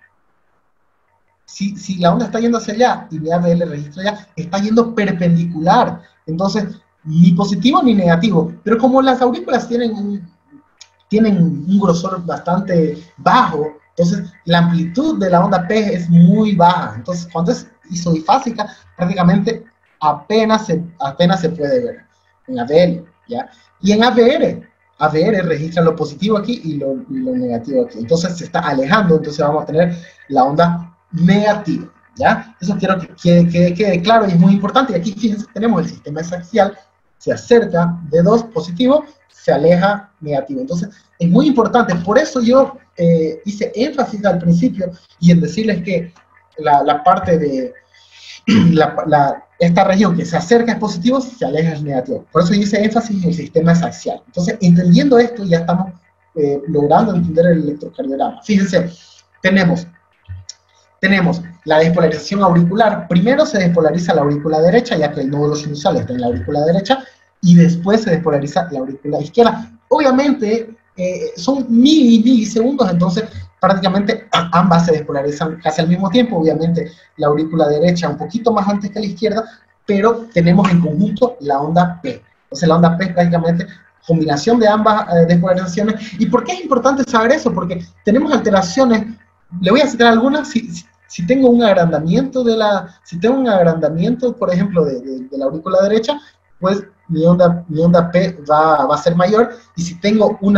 Si la onda está yendo hacia allá y mi ABL registra allá, está yendo perpendicular. Entonces, ni positivo ni negativo. Pero como las aurículas tienen un grosor bastante bajo, entonces la amplitud de la onda P es muy baja. Entonces, cuando es isodifásica, prácticamente apenas se puede ver en ABL, ¿ya? Y en ABR registra lo positivo aquí y lo negativo aquí. Entonces se está alejando, entonces vamos a tener la onda negativa, ¿ya? Eso quiero que quede claro y es muy importante. Y aquí fíjense, tenemos el sistema axial, se acerca de 2 positivo, se aleja negativo. Entonces es muy importante, por eso yo hice énfasis al principio y en decirles que la parte de esta región que se acerca es positivo, se aleja es negativo. Por eso hice énfasis en el sistema axial. Entonces, entendiendo esto, ya estamos logrando entender el electrocardiograma. Fíjense, tenemos la despolarización auricular. Primero se despolariza la aurícula derecha, ya que el nódulo sinusal está en la aurícula derecha, y después se despolariza la aurícula izquierda. Obviamente, son milisegundos, entonces prácticamente ambas se despolarizan casi al mismo tiempo. Obviamente la aurícula derecha un poquito más antes que la izquierda, pero tenemos en conjunto la onda P. Entonces la onda P es prácticamente combinación de ambas despolarizaciones. ¿Y por qué es importante saber eso? Porque tenemos alteraciones, le voy a citar algunas. Si tengo un agrandamiento por ejemplo, de la aurícula derecha, pues mi onda P va a ser mayor, y si tengo un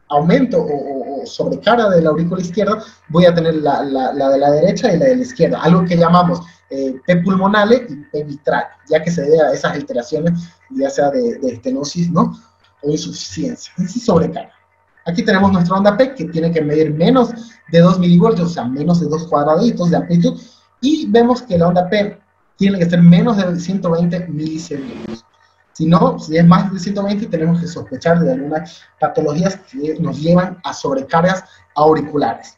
aumento o sobrecarga de la aurícula izquierda, voy a tener la de la derecha y la de la izquierda, algo que llamamos P pulmonale y P mitral, ya que se debe a esas alteraciones, ya sea de estenosis, ¿no?, o insuficiencia, y sobrecarga. Aquí tenemos nuestra onda P, que tiene que medir menos de 2 milivoltios, o sea, menos de 2 cuadraditos de amplitud, y vemos que la onda P tiene que ser menos de 120 milisegundos. Si es más de 120, tenemos que sospechar de algunas patologías que nos llevan a sobrecargas auriculares.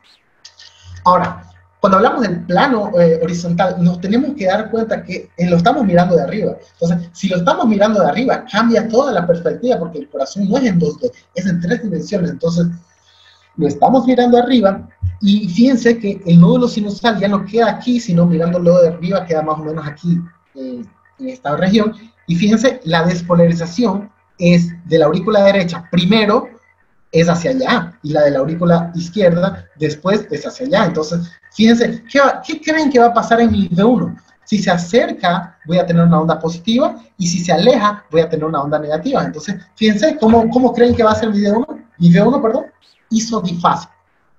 Ahora, cuando hablamos del plano horizontal, nos tenemos que dar cuenta que lo estamos mirando de arriba. Entonces, si lo estamos mirando de arriba, cambia toda la perspectiva, porque el corazón no es en 2D, es en 3 dimensiones. Entonces, lo estamos mirando arriba, y fíjense que el nódulo sinusal ya no queda aquí, sino mirándolo de arriba, queda más o menos aquí, en esta región. Y fíjense, la despolarización es de la aurícula derecha, primero es hacia allá, y la de la aurícula izquierda después es hacia allá. Entonces, fíjense, ¿qué creen que va a pasar en mi V1? Si se acerca, voy a tener una onda positiva, y si se aleja, voy a tener una onda negativa. Entonces, fíjense, ¿cómo creen que va a ser mi V1? Mi V1, perdón, isodifásico.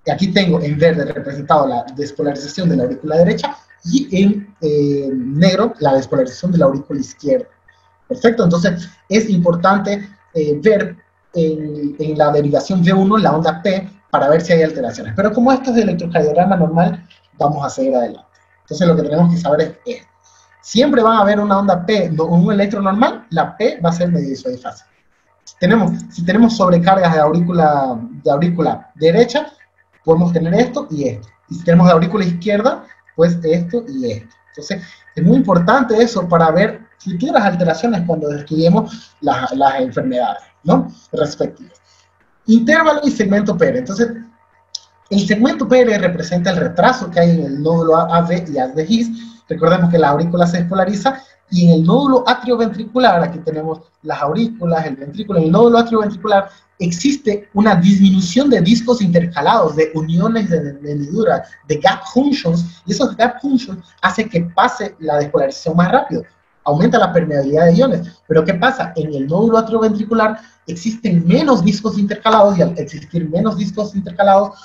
Y aquí tengo en verde representado la despolarización de la aurícula derecha, y en negro la despolarización de la aurícula izquierda. Perfecto, entonces es importante ver en la derivación V1 la onda P para ver si hay alteraciones. Pero como esto es de electrocardiograma normal, vamos a seguir adelante. Entonces lo que tenemos que saber es esto. Siempre va a haber una onda P, un electro normal, la P va a ser medio isodifásica. Si tenemos sobrecargas de aurícula derecha, podemos tener esto y esto. Y si tenemos de aurícula izquierda, pues esto y esto. Entonces, es muy importante eso para ver futuras alteraciones cuando estudiemos las enfermedades, ¿no? Respectivas. Intervalo y segmento PR. Entonces, el segmento PR representa el retraso que hay en el nódulo AV y AV de His. Recordemos que la aurícula se despolariza y en el nódulo atrioventricular, aquí tenemos las aurículas, el ventrículo, en el nódulo atrioventricular existe una disminución de discos intercalados, de uniones de hendidura, de gap junctions, y esos gap junctions hacen que pase la despolarización más rápido, aumenta la permeabilidad de iones. Pero ¿qué pasa? En el nódulo atrioventricular existen menos discos intercalados, y al existir menos discos intercalados,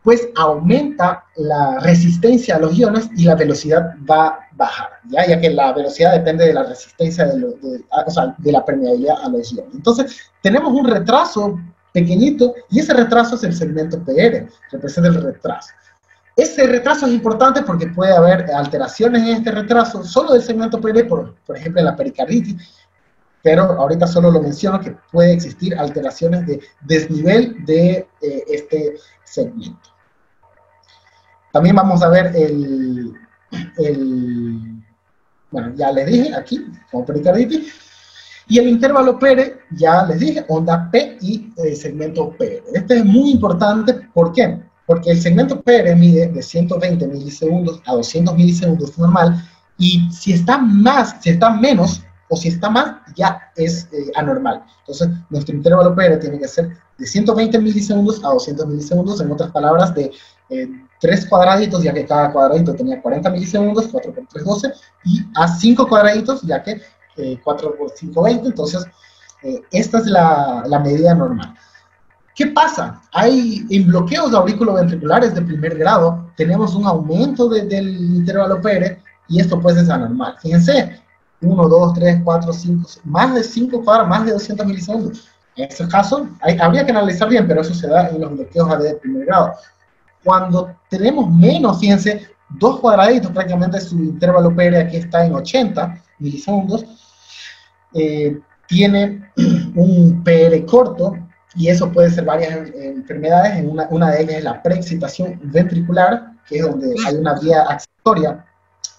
pues aumenta la resistencia a los iones y la velocidad va a bajar, ya que la velocidad depende de la resistencia, o sea, de la permeabilidad a los iones. Entonces, tenemos un retraso pequeñito, y ese retraso es el segmento PR, representa el retraso. Ese retraso es importante porque puede haber alteraciones en este retraso, solo del segmento PR, por ejemplo, en la pericarditis, pero ahorita solo lo menciono que puede existir alteraciones de desnivel de este segmento. También vamos a ver bueno, ya les dije aquí, como pericarditis, y el intervalo PR, ya les dije, onda P y segmento PR. Este es muy importante, ¿por qué? Porque el segmento PR mide de 120 milisegundos a 200 milisegundos normal, y si está menos, o si está más, ya es anormal. Entonces, nuestro intervalo PR tiene que ser de 120 milisegundos a 200 milisegundos, en otras palabras, de 3 cuadraditos, ya que cada cuadradito tenía 40 milisegundos, 4 por 3, 12, y a 5 cuadraditos, ya que 4 por 5, 20, entonces esta es la medida normal. ¿Qué pasa? En bloqueos auriculoventriculares de primer grado, tenemos un aumento del intervalo PR, y esto pues es anormal. Fíjense, 1, 2, 3, 4, 5, más de 5 cuadras, más de 200 milisegundos. En este caso, habría que analizar bien, pero eso se da en los bloqueos AV de primer grado. Cuando tenemos menos, fíjense, 2 cuadraditos, prácticamente su intervalo PR aquí está en 80 milisegundos, tiene un PR corto, y eso puede ser varias enfermedades. Una de ellas es la preexcitación ventricular, que es donde hay una vía accessoria,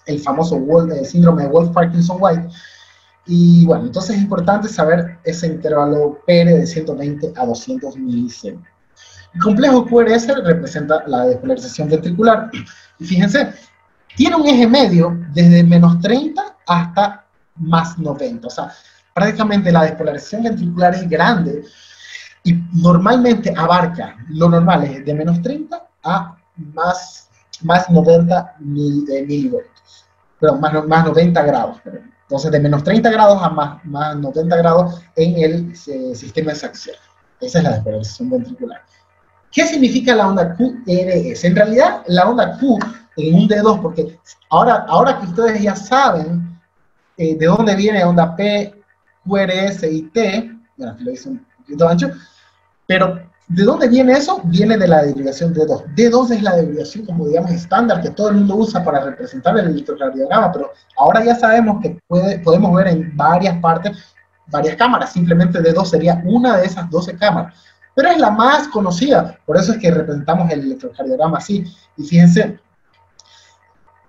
el famoso síndrome de Wolff-Parkinson-White. Y bueno, entonces es importante saber ese intervalo PR de 120 a 200 milisegundos. El complejo QRS representa la despolarización ventricular, y fíjense, tiene un eje medio desde menos 30 hasta más 90, o sea, prácticamente la despolarización ventricular es grande, y normalmente abarca, lo normal es de menos 30 a más 90 milivoltios, perdón, más 90 grados, perdón. Entonces de menos 30 grados a más 90 grados en el sistema axial. Esa es la despolarización ventricular. ¿Qué significa la onda QRS? En realidad, la onda Q en un D2, porque ahora que ustedes ya saben de dónde viene onda P, QRS y T, bueno, aquí lo hice un poquito ancho, pero ¿de dónde viene eso? Viene de la derivación D2. D2 es la derivación, como digamos, estándar que todo el mundo usa para representar el electrocardiograma, pero ahora ya sabemos que podemos ver en varias partes, varias cámaras. Simplemente D2 sería una de esas 12 cámaras, pero es la más conocida, por eso es que representamos el electrocardiograma así. Y fíjense,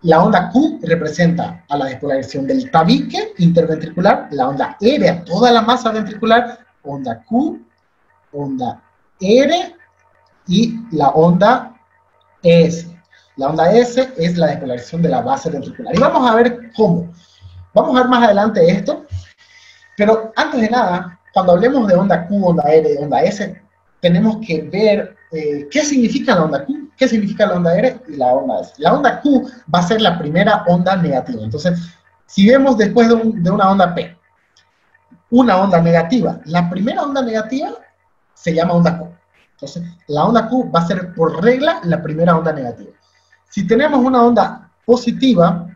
la onda Q representa a la despolarización del tabique interventricular, la onda R a toda la masa ventricular, onda Q, onda R y la onda S. La onda S es la despolarización de la base ventricular. Y vamos a ver cómo. Vamos a ver más adelante esto, pero antes de nada, cuando hablemos de onda Q, onda R y onda S, tenemos que ver qué significa la onda Q, qué significa la onda R y la onda S. La onda Q va a ser la primera onda negativa. Entonces, si vemos después de una onda P, una onda negativa, la primera onda negativa se llama onda Q. Entonces, la onda Q va a ser por regla la primera onda negativa. Si tenemos una onda positiva,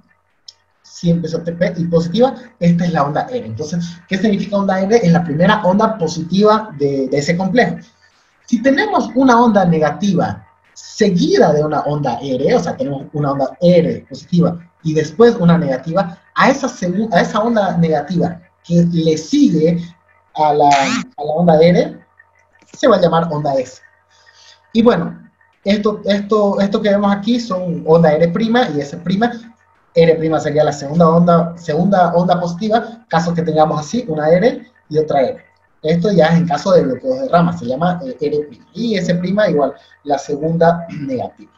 si empezó TP y positiva, esta es la onda R. Entonces, ¿qué significa onda R? Es la primera onda positiva de ese complejo. Si tenemos una onda negativa seguida de una onda R, o sea, tenemos una onda R positiva y después una negativa, a esa onda negativa que le sigue a la onda R, se va a llamar onda S. Y bueno, esto que vemos aquí son onda R' y S'. R' sería la segunda onda positiva, caso que tengamos así, una R y otra R. Esto ya es en caso de bloqueos de rama, se llama R'. Y S' igual la segunda negativa.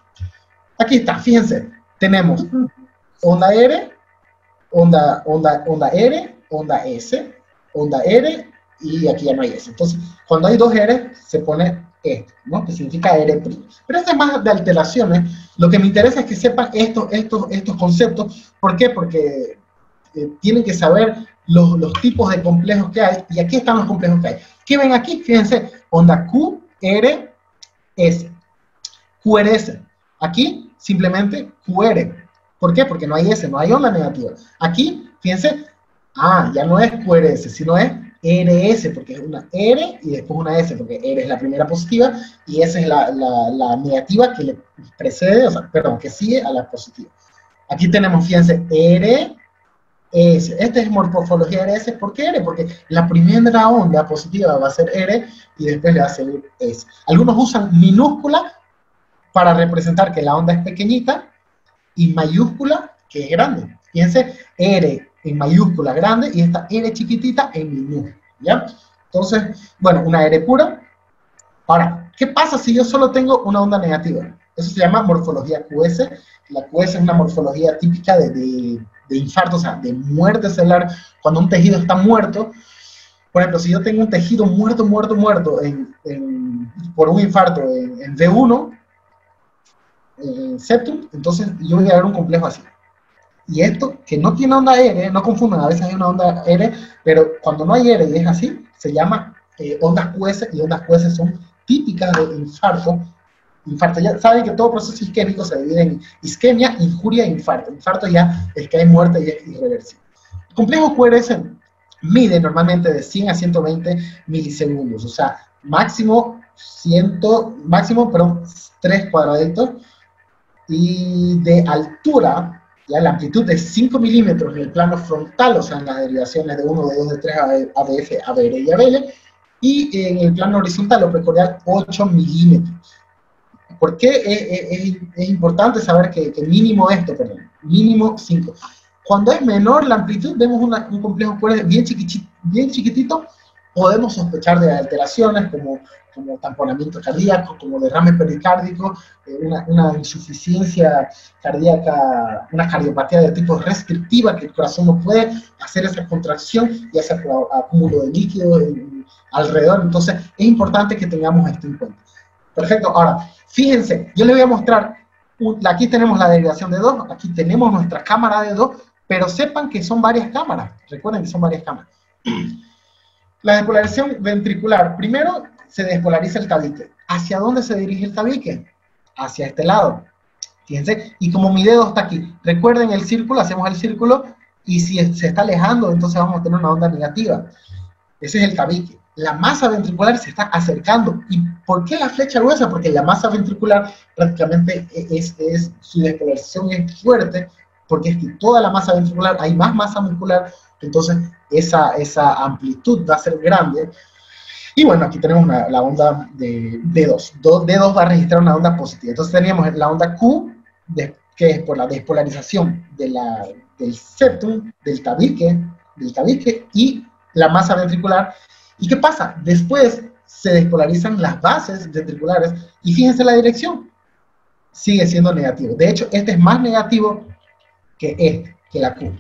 Aquí está, fíjense, tenemos onda R, onda R, onda S, onda R, y aquí ya no hay S. Entonces, cuando hay dos R, se pone esto, ¿no? Que significa R'. Pero esto es más de alteraciones. Lo que me interesa es que sepan estos conceptos. ¿Por qué? Porque tienen que saber los tipos de complejos que hay, y aquí están los complejos que hay. ¿Qué ven aquí? Fíjense, onda QRS. QRS. Aquí, simplemente QR. ¿Por qué? Porque no hay S, no hay onda negativa. Aquí, fíjense, ya no es QRS, sino es RS, porque es una R y después una S, porque R es la primera positiva y S es la negativa que le precede, o sea, perdón, que sigue a la positiva. Aquí tenemos, fíjense, R, S. Esta es morfología RS. ¿Por qué R? Porque la primera onda positiva va a ser R y después le va a seguir S. Algunos usan minúscula para representar que la onda es pequeñita y mayúscula que es grande. Fíjense, R en mayúscula grande y esta R chiquitita en minúscula, ¿ya? Entonces, bueno, una R pura. Ahora, ¿qué pasa si yo solo tengo una onda negativa? Eso se llama morfología QS. La QS es una morfología típica de infarto, o sea, de muerte celular. Cuando un tejido está muerto, por ejemplo, si yo tengo un tejido muerto por un infarto en V1, septum, entonces yo voy a ver un complejo así. Y esto, que no tiene onda R, no confundan, a veces hay una onda R, pero cuando no hay R y es así, se llama ondas QS, y ondas QS son típicas de infarto. Infarto, ya saben que todo proceso isquémico se divide en isquemia, injuria e infarto. Infarto ya es que hay muerte y es irreversible. El complejo QRS mide normalmente de 100 a 120 milisegundos, o sea, máximo 3 cuadraditos, y de altura, ya la amplitud de 5 milímetros en el plano frontal, o sea, en las derivaciones de 1, de 2, de 3, ABF, ABR y ABL, y en el plano horizontal o precordial 8 milímetros. ¿Por qué es importante saber que mínimo mínimo 5? Cuando es menor la amplitud, vemos un complejo QRS bien chiquitito, podemos sospechar de alteraciones como tamponamiento cardíaco, como derrame pericárdico, una insuficiencia cardíaca, una cardiopatía de tipo restrictiva, que el corazón no puede hacer esa contracción y hace acúmulo de líquido alrededor. Entonces, es importante que tengamos esto en cuenta. Perfecto. Ahora, fíjense, yo les voy a mostrar, aquí tenemos la derivación de 2, aquí tenemos nuestra cámara de 2, pero sepan que son varias cámaras. Recuerden que son varias cámaras. La despolarización ventricular. Primero se despolariza el tabique. ¿Hacia dónde se dirige el tabique? Hacia este lado. Fíjense, y como mi dedo está aquí, recuerden el círculo, hacemos el círculo, y si se está alejando, entonces vamos a tener una onda negativa. Ese es el tabique. La masa ventricular se está acercando. ¿Y por qué la flecha gruesa? Porque la masa ventricular prácticamente su despolarización es fuerte, porque es que toda la masa ventricular, hay más masa muscular, entonces esa amplitud va a ser grande. Y bueno, aquí tenemos la onda de D2. D2 va a registrar una onda positiva. Entonces teníamos la onda Q, que es por la despolarización del septum, del tabique, y la masa ventricular. ¿Y qué pasa? Después se despolarizan las bases ventriculares, y fíjense la dirección. Sigue siendo negativo. De hecho, este es más negativo que la Q.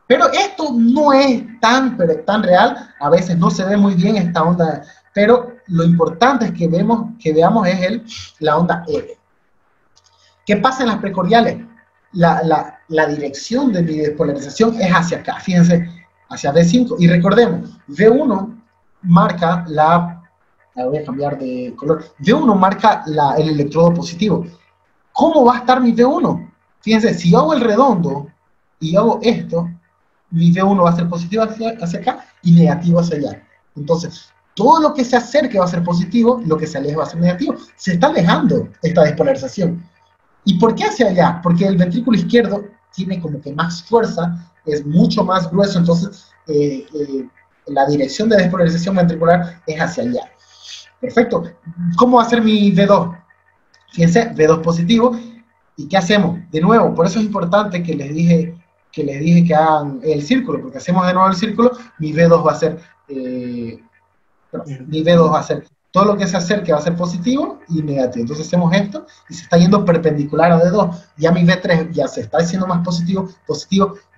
Pero esto no es tan real, a veces no se ve muy bien esta onda, pero lo importante es que veamos la onda R. ¿Qué pasa en las precordiales? La dirección de mi despolarización es hacia acá, fíjense, hacia V5, y recordemos, V1 marca voy a cambiar de color, V1 marca el electrodo positivo. ¿Cómo va a estar mi V1? Fíjense, si yo hago el redondo y hago esto, mi V1 va a ser positivo hacia acá y negativo hacia allá. Entonces, todo lo que se acerque va a ser positivo, lo que se aleje va a ser negativo. Se está alejando esta despolarización. ¿Y por qué hacia allá? Porque el ventrículo izquierdo tiene como que más fuerza, es mucho más grueso, entonces la dirección de despolarización ventricular es hacia allá. Perfecto. ¿Cómo va a ser mi V2? Fíjense, V2 positivo. ¿Y qué hacemos? De nuevo, por eso es importante que les dije que hagan el círculo, porque hacemos de nuevo el círculo, mi V2 va a ser, mi V2 va a ser todo lo que se acerque va a ser positivo y negativo. Entonces hacemos esto y se está yendo perpendicular a D2. Ya mi V3 ya se está haciendo más positivo,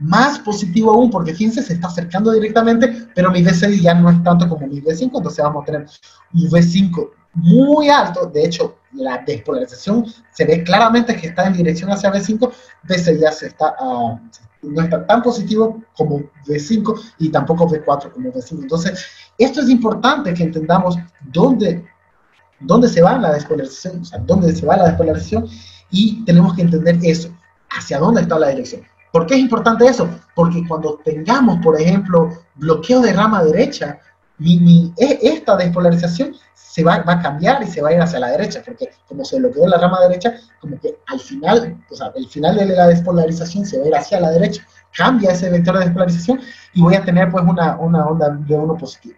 más positivo aún, porque fíjense, se está acercando directamente, pero mi V6 ya no es tanto como mi V5, entonces vamos a tener un V5 muy alto. De hecho, la despolarización se ve claramente que está en dirección hacia V5, V6 ya no está tan positivo como V5 y tampoco V4 como V5. Entonces, esto es importante que entendamos dónde se va la despolarización, o sea, dónde se va la despolarización, y tenemos que entender eso, hacia dónde está la dirección. ¿Por qué es importante eso? Porque cuando tengamos, por ejemplo, bloqueo de rama derecha, esta despolarización se va a cambiar y se va a ir hacia la derecha, porque como se bloqueó la rama derecha, como que al final, o sea, el final de la despolarización se va a ir hacia la derecha, cambia ese vector de despolarización y voy a tener pues una onda V1 positiva.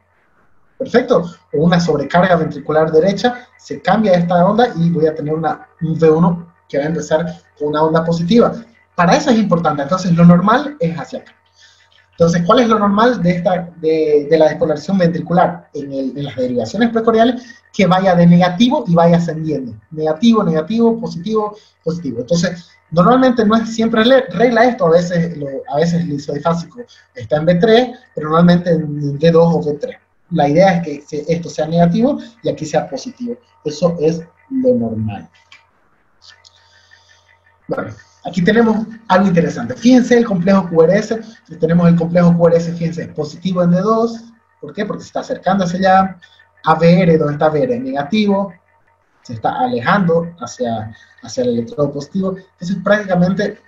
Perfecto, o una sobrecarga ventricular derecha, se cambia esta onda y voy a tener un V1 que va a empezar con una onda positiva. Para eso es importante, entonces lo normal es hacia acá. Entonces, ¿cuál es lo normal de la despolarización ventricular? En las derivaciones precordiales, que vaya de negativo y vaya ascendiendo. Negativo, negativo, positivo, positivo. Entonces, normalmente no es siempre regla esto, a veces el isodifásico está en V3, pero normalmente en V2 o V3. La idea es que esto sea negativo y aquí sea positivo. Eso es lo normal. Bueno, aquí tenemos algo interesante. Fíjense el complejo QRS. Tenemos el complejo QRS, fíjense, positivo en D2. ¿Por qué? Porque se está acercando hacia allá. ABR, ¿dónde está ABR? Negativo. Se está alejando hacia el electrodo positivo. Entonces, prácticamente,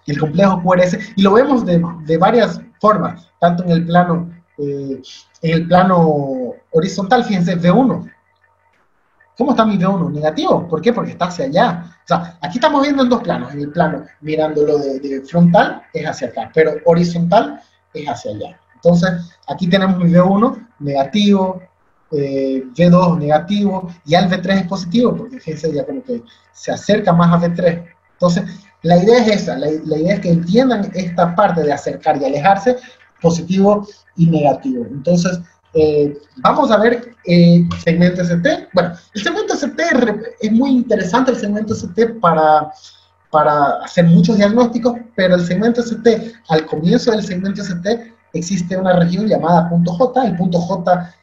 el complejo QRS, y lo vemos de varias formas, tanto en el plano horizontal, fíjense, V1. ¿Cómo está mi V1? Negativo. ¿Por qué? Porque está hacia allá. O sea, aquí estamos viendo en dos planos. En el plano, mirándolo de frontal, es hacia acá, pero horizontal es hacia allá. Entonces, aquí tenemos mi V1 negativo, V2 negativo, y ya el V3 es positivo, porque fíjense, ya como que se acerca más a V3. Entonces, la idea es esa, la idea es que entiendan esta parte de acercar y alejarse, positivo y negativo. Entonces, vamos a ver segmento ST. Bueno, el segmento ST es muy interesante, el segmento ST para hacer muchos diagnósticos, pero el segmento ST, al comienzo del segmento ST, existe una región llamada punto J. El punto J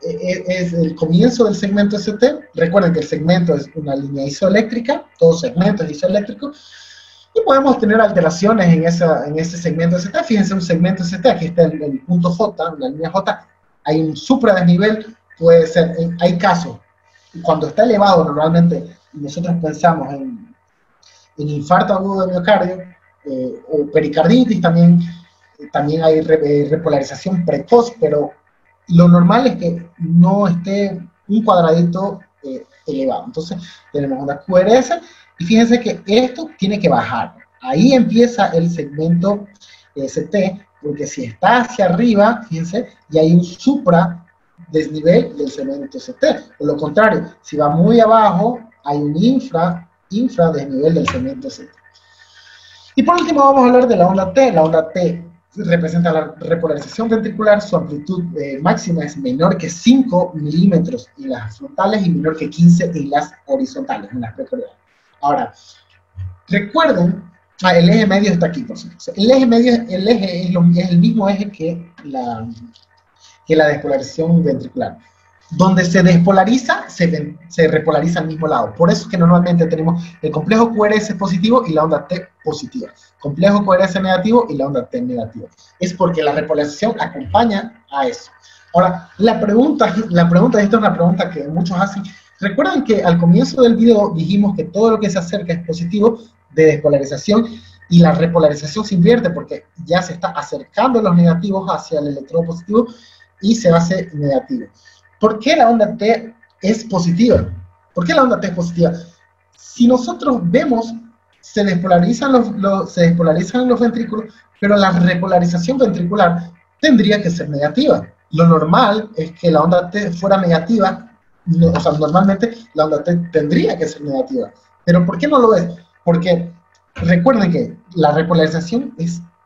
es el comienzo del segmento ST. Recuerden que el segmento es una línea isoeléctrica, todo segmento es isoeléctrico, y podemos tener alteraciones en ese segmento ST. Fíjense, un segmento ST, aquí está el punto J, la línea J, hay un supradesnivel, puede ser, hay casos, cuando está elevado normalmente, nosotros pensamos en infarto agudo de miocardio, o pericarditis, también hay repolarización precoz, pero lo normal es que no esté un cuadradito elevado. Entonces tenemos una QRS, y fíjense que esto tiene que bajar. Ahí empieza el segmento ST, porque si está hacia arriba, fíjense, y hay un supra desnivel del segmento ST. Por lo contrario, si va muy abajo, hay un infra desnivel del segmento ST. Y por último vamos a hablar de la onda T. La onda T representa la repolarización ventricular, su amplitud máxima es menor que 5 milímetros en las frontales y menor que 15 en las horizontales, en las precordiales. Ahora, recuerden, el eje medio está aquí, por supuesto. El eje medio es el mismo eje que la despolarización ventricular. Donde se despolariza, se repolariza al mismo lado. Por eso es que normalmente tenemos el complejo QRS positivo y la onda T positiva. Complejo QRS negativo y la onda T negativa. Es porque la repolarización acompaña a eso. Ahora, la pregunta, esta es una pregunta que muchos hacen. Recuerden que al comienzo del video dijimos que todo lo que se acerca es positivo de despolarización, y la repolarización se invierte porque ya se está acercando los negativos hacia el electrodo positivo y se hace negativo. ¿Por qué la onda T es positiva? ¿Por qué la onda T es positiva? Si nosotros vemos, se despolarizan los ventrículos, pero la repolarización ventricular tendría que ser negativa. Lo normal es que la onda T fuera negativa, o sea, normalmente la onda T tendría que ser negativa. ¿Pero por qué no lo es? Porque recuerden que la repolarización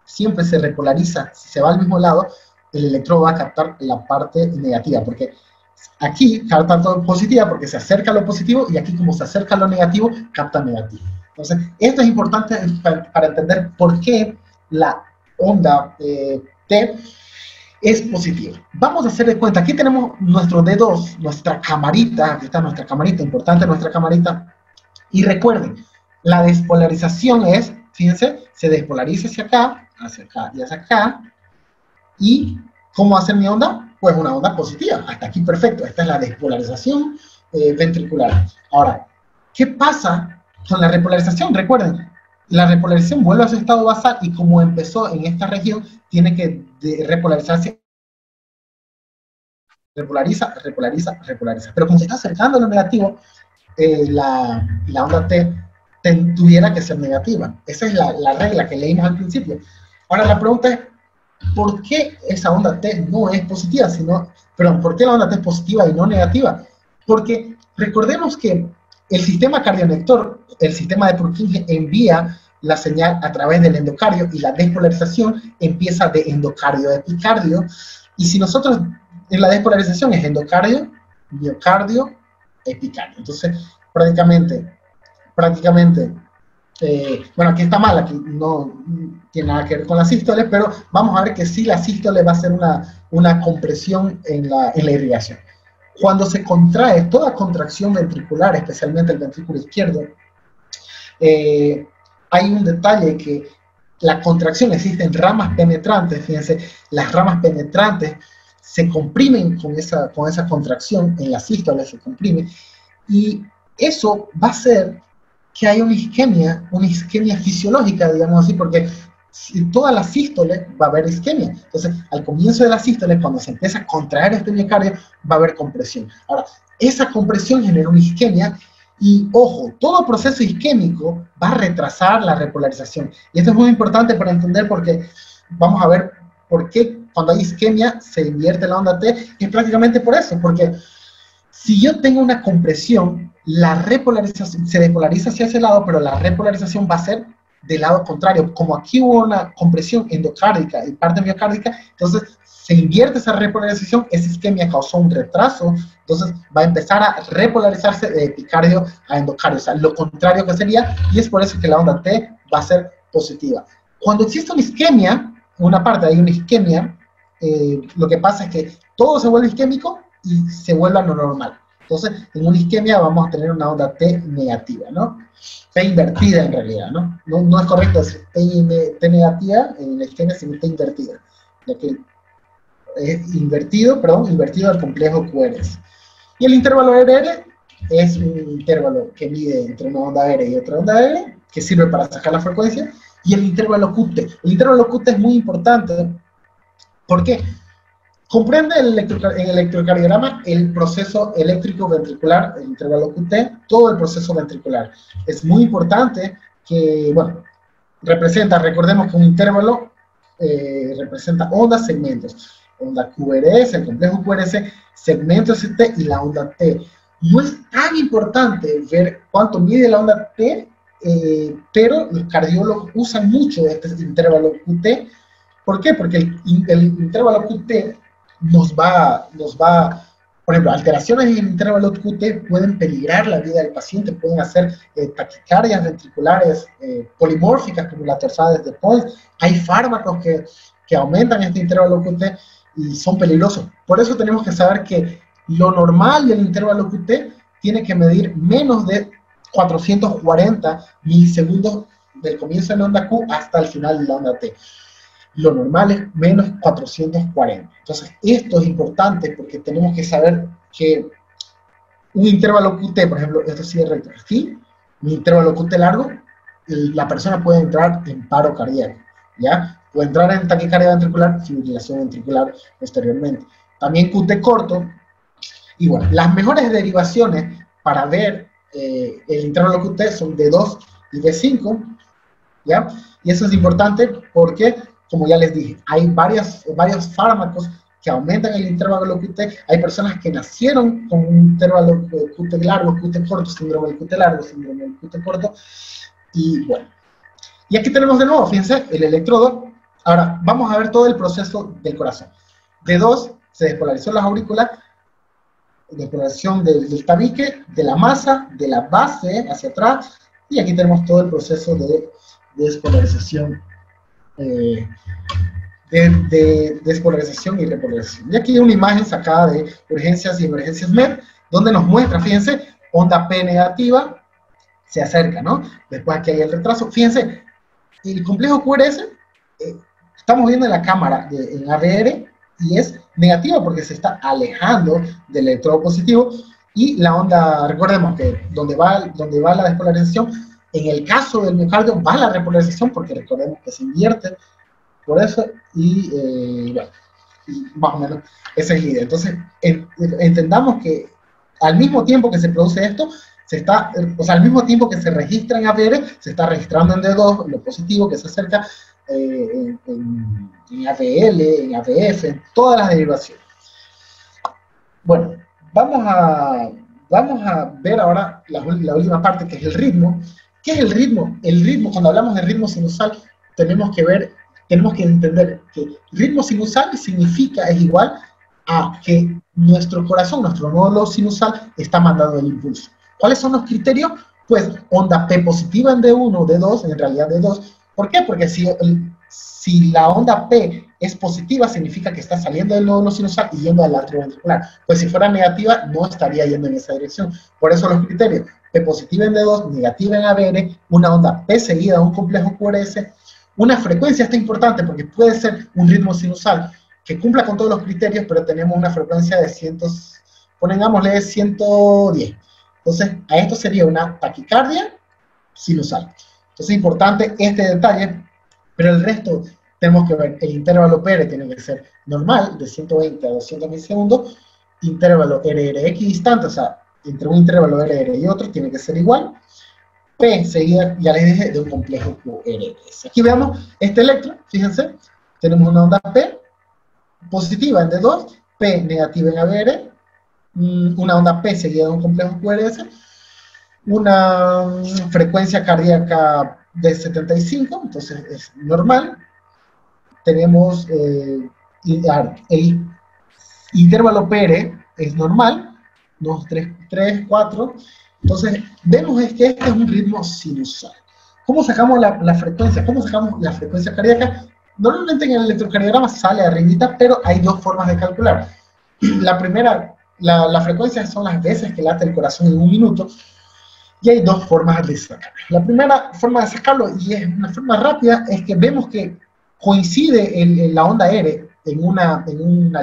siempre se repolariza. Si se va al mismo lado, el electrodo va a captar la parte negativa, porque aquí capta todo positiva porque se acerca a lo positivo, y aquí, como se acerca a lo negativo, capta negativo. Entonces, esto es importante para entender por qué la onda T es positiva. Vamos a hacer de cuenta, aquí tenemos nuestro D2, nuestra camarita, aquí está nuestra camarita, importante nuestra camarita, y recuerden, la despolarización es, fíjense, se despolariza hacia acá y hacia acá, y ¿cómo va a ser mi onda? Pues una onda positiva, hasta aquí perfecto, esta es la despolarización ventricular. Ahora, ¿qué pasa con la repolarización? Recuerden, la repolarización vuelve a su estado basal, y como empezó en esta región, tiene que repolarizarse, repolariza. Pero como se está acercando a lo negativo, la onda T tuviera que ser negativa. Esa es la regla que leímos al principio. Ahora la pregunta es, ¿por qué esa onda T no es positiva? ¿Por qué la onda T es positiva y no negativa? Porque recordemos que el sistema cardionector, el sistema de Purkinje, envía la señal a través del endocardio, y la despolarización empieza de endocardio a epicardio. Y si nosotros, en la despolarización es endocardio, miocardio, epicardio. Entonces, prácticamente, bueno, aquí está mal, aquí no tiene nada que ver con la sístole, pero vamos a ver que sí, la sístole va a ser una compresión en la irrigación. Cuando se contrae, toda contracción ventricular, especialmente el ventrículo izquierdo, hay un detalle, que la contracción, existen ramas penetrantes, fíjense, las ramas penetrantes se comprimen con esa contracción, en la sístole se comprime, y eso va a hacer que haya una isquemia fisiológica, digamos así, porque en toda la sístole va a haber isquemia. Entonces, al comienzo de la sístole, cuando se empieza a contraer este miocardio, va a haber compresión. Ahora, esa compresión genera una isquemia, y ojo, todo proceso isquémico va a retrasar la repolarización. Y esto es muy importante para entender, porque vamos a ver por qué cuando hay isquemia se invierte la onda T. Y es prácticamente por eso, porque si yo tengo una compresión, la repolarización se despolariza hacia ese lado, pero la repolarización va a ser del lado contrario. Como aquí hubo una compresión endocárdica y parte miocárdica, entonces se invierte esa repolarización, esa isquemia causó un retraso, entonces va a empezar a repolarizarse de epicardio a endocardio, o sea, lo contrario que sería, y es por eso que la onda T va a ser positiva. Cuando existe una isquemia, en una parte hay una isquemia, lo que pasa es que todo se vuelve isquémico y se vuelve a lo normal. Entonces, en una isquemia vamos a tener una onda T negativa, ¿no? T invertida en realidad, ¿no? No es correcto decir T negativa en la isquemia, sino T invertida, ya que es invertido al complejo QRS. Y el intervalo RR es un intervalo que mide entre una onda R y otra onda R, que sirve para sacar la frecuencia, y el intervalo QT. El intervalo QT es muy importante, ¿por qué? Comprende en el electrocardiograma el proceso eléctrico ventricular, el intervalo QT, todo el proceso ventricular. Es muy importante que, bueno, recordemos que un intervalo representa ondas, segmentos. Onda QRS, el complejo QRS, segmento ST y la onda T. No es tan importante ver cuánto mide la onda T, pero los cardiólogos usan mucho este intervalo QT. ¿Por qué? Porque el intervalo QT nos va, por ejemplo, alteraciones en el intervalo QT pueden peligrar la vida del paciente, pueden hacer taquicardias ventriculares polimórficas, como la torsades de Pons. Hay fármacos que aumentan este intervalo QT y son peligrosos. Por eso tenemos que saber que lo normal del intervalo QT tiene que medir menos de 440 milisegundos del comienzo de la onda Q hasta el final de la onda T. Lo normal es menos 440. Entonces, esto es importante porque tenemos que saber que un intervalo QT, por ejemplo, esto sigue recto aquí, un intervalo QT largo, la persona puede entrar en paro cardíaco, ¿ya? Puede entrar en taquicardia ventricular, fibrilación ventricular posteriormente. También QT corto. Y bueno, las mejores derivaciones para ver el intervalo QT son D2 y D5, ¿ya? Y eso es importante porque, como ya les dije, hay varios fármacos que aumentan el intervalo QT. Hay personas que nacieron con un intervalo QT largo, QT corto, síndrome del QT largo, síndrome del QT corto, Y bueno, y aquí tenemos de nuevo, fíjense, el electrodo. Ahora, vamos a ver todo el proceso del corazón. De 2 se despolarizó las aurículas, despolarización del tabique, de la masa, de la base hacia atrás, y aquí tenemos todo el proceso de despolarización, de despolarización y repolarización. Y aquí hay una imagen sacada de urgencias y emergencias MED, donde nos muestra, fíjense, onda P negativa, se acerca, ¿no? Después aquí hay el retraso. Fíjense, el complejo QRS, estamos viendo en la cámara en ABR, y es negativa porque se está alejando del electrodo positivo, y la onda, recordemos que donde va la despolarización, en el caso del miocardio va la repolarización, porque recordemos que se invierte, por eso, y bueno, y más o menos esa es la idea. Entonces, entendamos que al mismo tiempo que se produce esto, al mismo tiempo que se registra en APR, se está registrando en D2 lo positivo que se acerca en APL, en APF, en todas las derivaciones. Bueno, vamos a ver ahora la última parte, que es el ritmo. ¿Qué es el ritmo? El ritmo, cuando hablamos de ritmo sinusal, tenemos que entender que ritmo sinusal es igual a que nuestro corazón, nuestro nódulo sinusal, está mandando el impulso. ¿Cuáles son los criterios? Pues onda P positiva en D1, D2, en realidad D2. ¿Por qué? Porque si la onda P es positiva, significa que está saliendo del nódulo sinusal y yendo al atrio ventricular. Pues si fuera negativa, no estaría yendo en esa dirección. Por eso los criterios: P positiva en D2, negativa en ABR, una onda P seguida de un complejo QRS, una frecuencia. Está importante porque puede ser un ritmo sinusal que cumpla con todos los criterios, pero tenemos una frecuencia de 110. Entonces, a esto sería una taquicardia sinusal. Entonces es importante este detalle, pero el resto tenemos que ver. El intervalo PR tiene que ser normal, de 120 a 200 milisegundos. Intervalo RR equidistante, o sea, entre un intervalo RR y otro, tiene que ser igual. P seguida, ya les dije, de un complejo QRS. Aquí veamos este electro, fíjense, tenemos una onda P positiva en D2, P negativa en ABR, una onda P seguida de un complejo QRS, una frecuencia cardíaca de 75, entonces es normal. Tenemos el intervalo PR es normal, 2, 3, 4. Entonces, vemos que este es un ritmo sinusal. ¿Cómo sacamos la frecuencia? ¿Cómo sacamos la frecuencia cardíaca? Normalmente en el electrocardiograma sale arribita, pero hay dos formas de calcular. La primera, la frecuencia son las veces que late el corazón en un minuto, y hay dos formas de sacarlo. La primera forma de sacarlo, y es una forma rápida, es que vemos que coincide la onda R en una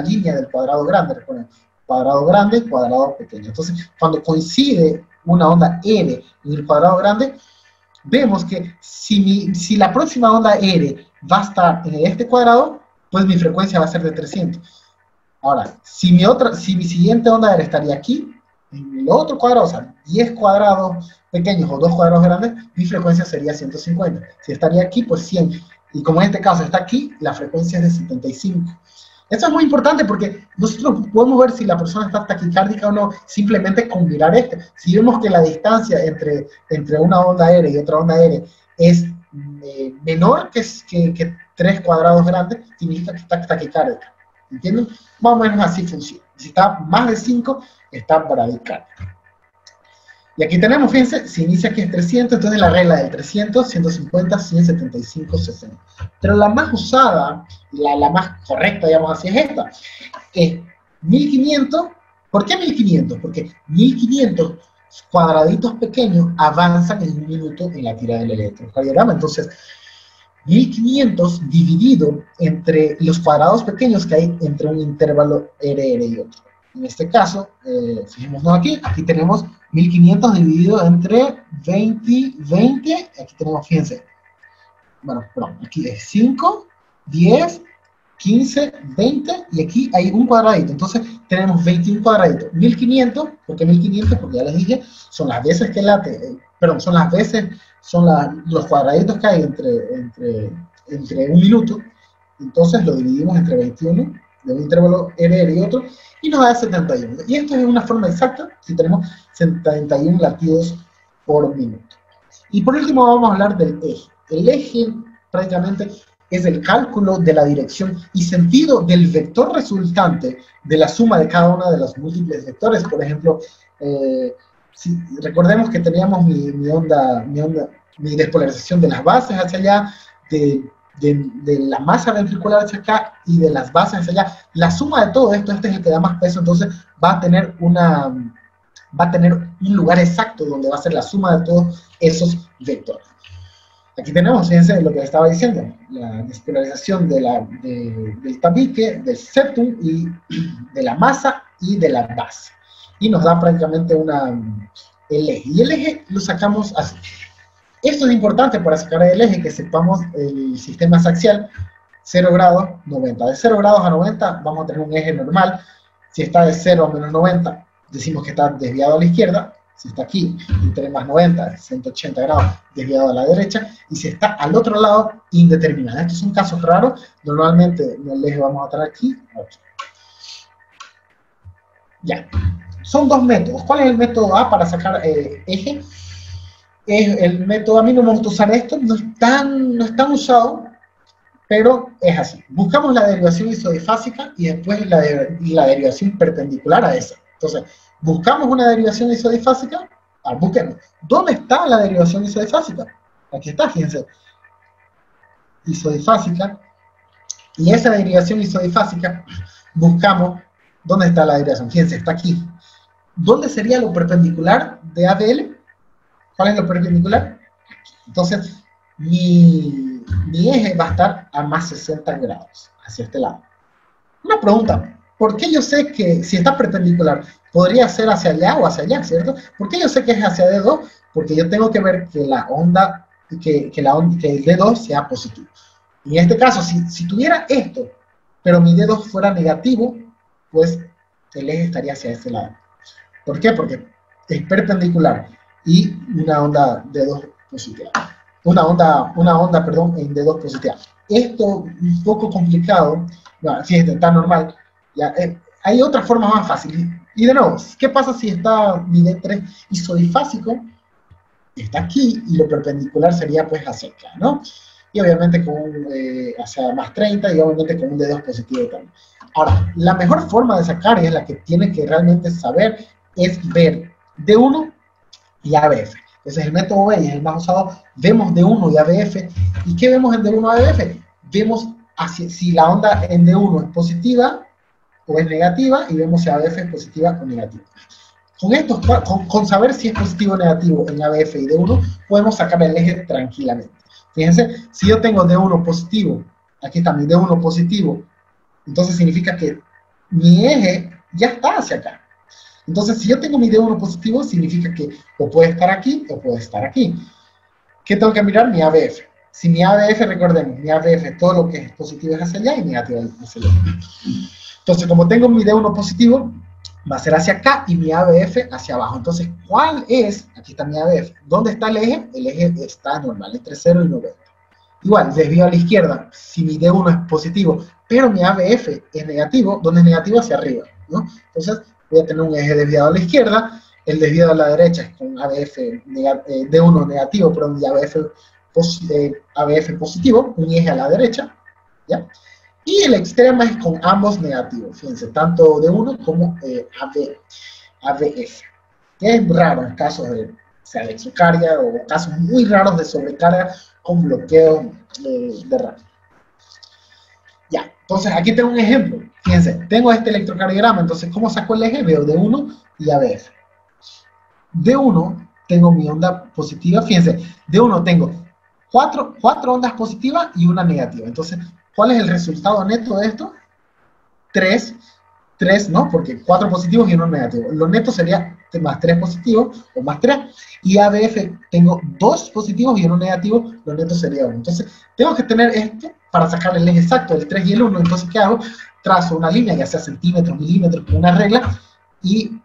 línea del cuadrado grande. Recuerden, cuadrado grande, cuadrado pequeño. Entonces, cuando coincide una onda R en el cuadrado grande, vemos que si la próxima onda R va a estar en este cuadrado, pues mi frecuencia va a ser de 300. Ahora, si mi siguiente onda R estaría aquí, en el otro cuadrado, o sea, 10 cuadrados pequeños o 2 cuadrados grandes, mi frecuencia sería 150. Si estaría aquí, pues 100. Y como en este caso está aquí, la frecuencia es de 75. Esto es muy importante porque nosotros podemos ver si la persona está taquicárdica o no, simplemente con mirar esto. Si vemos que la distancia entre una onda R y otra onda R es menor que 3 cuadrados grandes, significa que está taquicárdica. ¿Entienden? Más o menos así funciona. Si está más de 5, está bradicárdica. Y aquí tenemos, fíjense, si inicia aquí es 300, entonces la regla del 300, 150, 175, 60. Pero la más usada, la más correcta, digamos así, es esta. Es 1500. ¿Por qué 1500? Porque 1500 cuadraditos pequeños avanzan en un minuto en la tira del electrocardiograma. Entonces, 1500 dividido entre los cuadrados pequeños que hay entre un intervalo RR y otro. En este caso, fijémonos aquí tenemos 1500 dividido entre 20, aquí tenemos, fíjense, bueno, perdón, aquí es 5, 10, 15, 20, y aquí hay un cuadradito, entonces tenemos 21 cuadraditos. 1500, ¿por qué 1500? Porque ya les dije, son las veces que late, los cuadraditos que hay entre un minuto, entonces lo dividimos entre 21, de un intervalo RR y otro, y nos da 71. Y esto es una forma exacta si tenemos 71 latidos por minuto. Y por último vamos a hablar del eje. El eje prácticamente es el cálculo de la dirección y sentido del vector resultante de la suma de cada una de los múltiples vectores. Por ejemplo, si recordemos que teníamos mi despolarización de las bases hacia allá, de la masa ventricular hacia acá y de las bases hacia allá. La suma de todo esto, este es el que da más peso, entonces va a tener un lugar exacto donde va a ser la suma de todos esos vectores. Aquí tenemos, fíjense lo que estaba diciendo, la despolarización del tabique, del septum, y de la masa y de la base. Y nos da prácticamente el eje. Y el eje lo sacamos así. Esto es importante para sacar el eje, que sepamos el sistema axial, 0 grados, 90. De 0 grados a 90 vamos a tener un eje normal. Si está de 0 a menos 90, decimos que está desviado a la izquierda. Si está aquí, entre más 90, 180 grados, desviado a la derecha. Y si está al otro lado, indeterminado. Estos son casos raros. Normalmente el eje vamos a estar aquí. Ya. Son dos métodos. ¿Cuál es el método A para sacar eje? Es el método, a mí no me gusta usar esto, no es tan usado, pero es así. Buscamos la derivación isodifásica y después la derivación perpendicular a esa. Entonces, buscamos una derivación isodifásica, busquemos. ¿Dónde está la derivación isodifásica? Aquí está, fíjense. Isodifásica. Y esa derivación isodifásica, buscamos dónde está la derivación. Fíjense, está aquí. ¿Dónde sería lo perpendicular de ADL? ¿Cuál es lo perpendicular? Entonces, mi eje va a estar a más 60 grados, hacia este lado. Una pregunta, ¿por qué yo sé que si está perpendicular, podría ser hacia allá o hacia allá, ¿cierto? ¿Por qué yo sé que es hacia D2? Porque yo tengo que ver que la onda, que el D2 sea positivo. Y en este caso, si tuviera esto, pero mi D2 fuera negativo, pues el eje estaría hacia este lado. ¿Por qué? Porque es perpendicular y una onda D2 positiva. Una onda, en D2 positiva. Esto un poco complicado, no, fíjate, está normal. Ya, hay otra forma más fácil. Y de nuevo, ¿qué pasa si está mi D3 isodifásico? Está aquí y lo perpendicular sería pues hacia acá, ¿no? Y obviamente hacia más 30 y obviamente con un D2 positivo también. Ahora, la mejor forma de sacar, y es la que tiene que realmente saber, es ver D1 y ABF. Ese es el método B y es el más usado. Vemos D1 y ABF. ¿Y qué vemos en D1 y ABF? Vemos si la onda en D1 es positiva o es negativa, y vemos si ABF es positiva o negativa. Con esto, con saber si es positivo o negativo en ABF y D1, podemos sacar el eje tranquilamente. Fíjense, si yo tengo D1 positivo, aquí está mi D1 positivo, entonces significa que mi eje ya está hacia acá. Entonces, si yo tengo mi D1 positivo, significa que o puede estar aquí o puede estar aquí. ¿Qué tengo que mirar? Mi ABF. Si mi ABF, recordemos, mi ABF, todo lo que es positivo es hacia allá y negativo es hacia allá. Entonces, como tengo mi D1 positivo, va a ser hacia acá y mi ABF hacia abajo. Entonces, ¿cuál es? Aquí está mi ABF. ¿Dónde está el eje? El eje está normal, entre 0 y 90. Igual, desvío a la izquierda, si mi D1 es positivo, pero mi ABF es negativo, ¿dónde es negativo? Hacia arriba, ¿no? Entonces, voy a tener un eje desviado a la izquierda, el desviado a la derecha es con ABF D1 negativo, perdón, y ABF positivo, un eje a la derecha, ¿ya? Y el extremo es con ambos negativos, fíjense, tanto D1 como ABF. Que es raro en casos de exocardia o casos muy raros de sobrecarga con bloqueo de radio. Ya, entonces aquí tengo un ejemplo. Fíjense, tengo este electrocardiograma, entonces ¿cómo saco el eje? Veo D1 y ABF. D1 tengo mi onda positiva, fíjense, D1 tengo cuatro ondas positivas y una negativa. Entonces, ¿cuál es el resultado neto de esto? 3, ¿no? Porque 4 positivos y 1 negativo. Lo neto sería más 3 positivos o más 3. Y ABF tengo 2 positivos y 1 negativo, lo neto sería 1. Entonces, tengo que tener esto para sacar el eje exacto, el 3 y el 1. Entonces, ¿qué hago? Trazo una línea, ya sea centímetros, milímetros, con una regla, y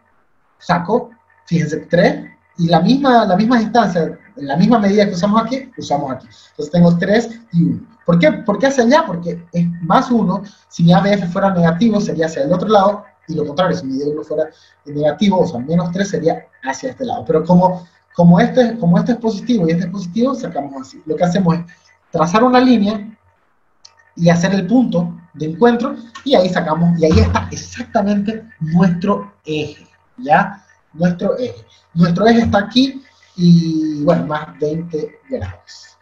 saco, fíjense, 3, y la misma distancia, la misma medida que usamos aquí. Entonces tengo 3 y 1. ¿Por qué? ¿Por qué hacia allá? Porque es más 1, si mi ABF fuera negativo, sería hacia el otro lado, y lo contrario, si mi D1 fuera negativo, o sea, menos 3, sería hacia este lado. Pero como Como este es positivo y este es positivo, sacamos así. Lo que hacemos es trazar una línea y hacer el punto de encuentro, y ahí sacamos, y ahí está exactamente nuestro eje, ¿ya? Nuestro eje. Nuestro eje está aquí, y bueno, más 20 grados.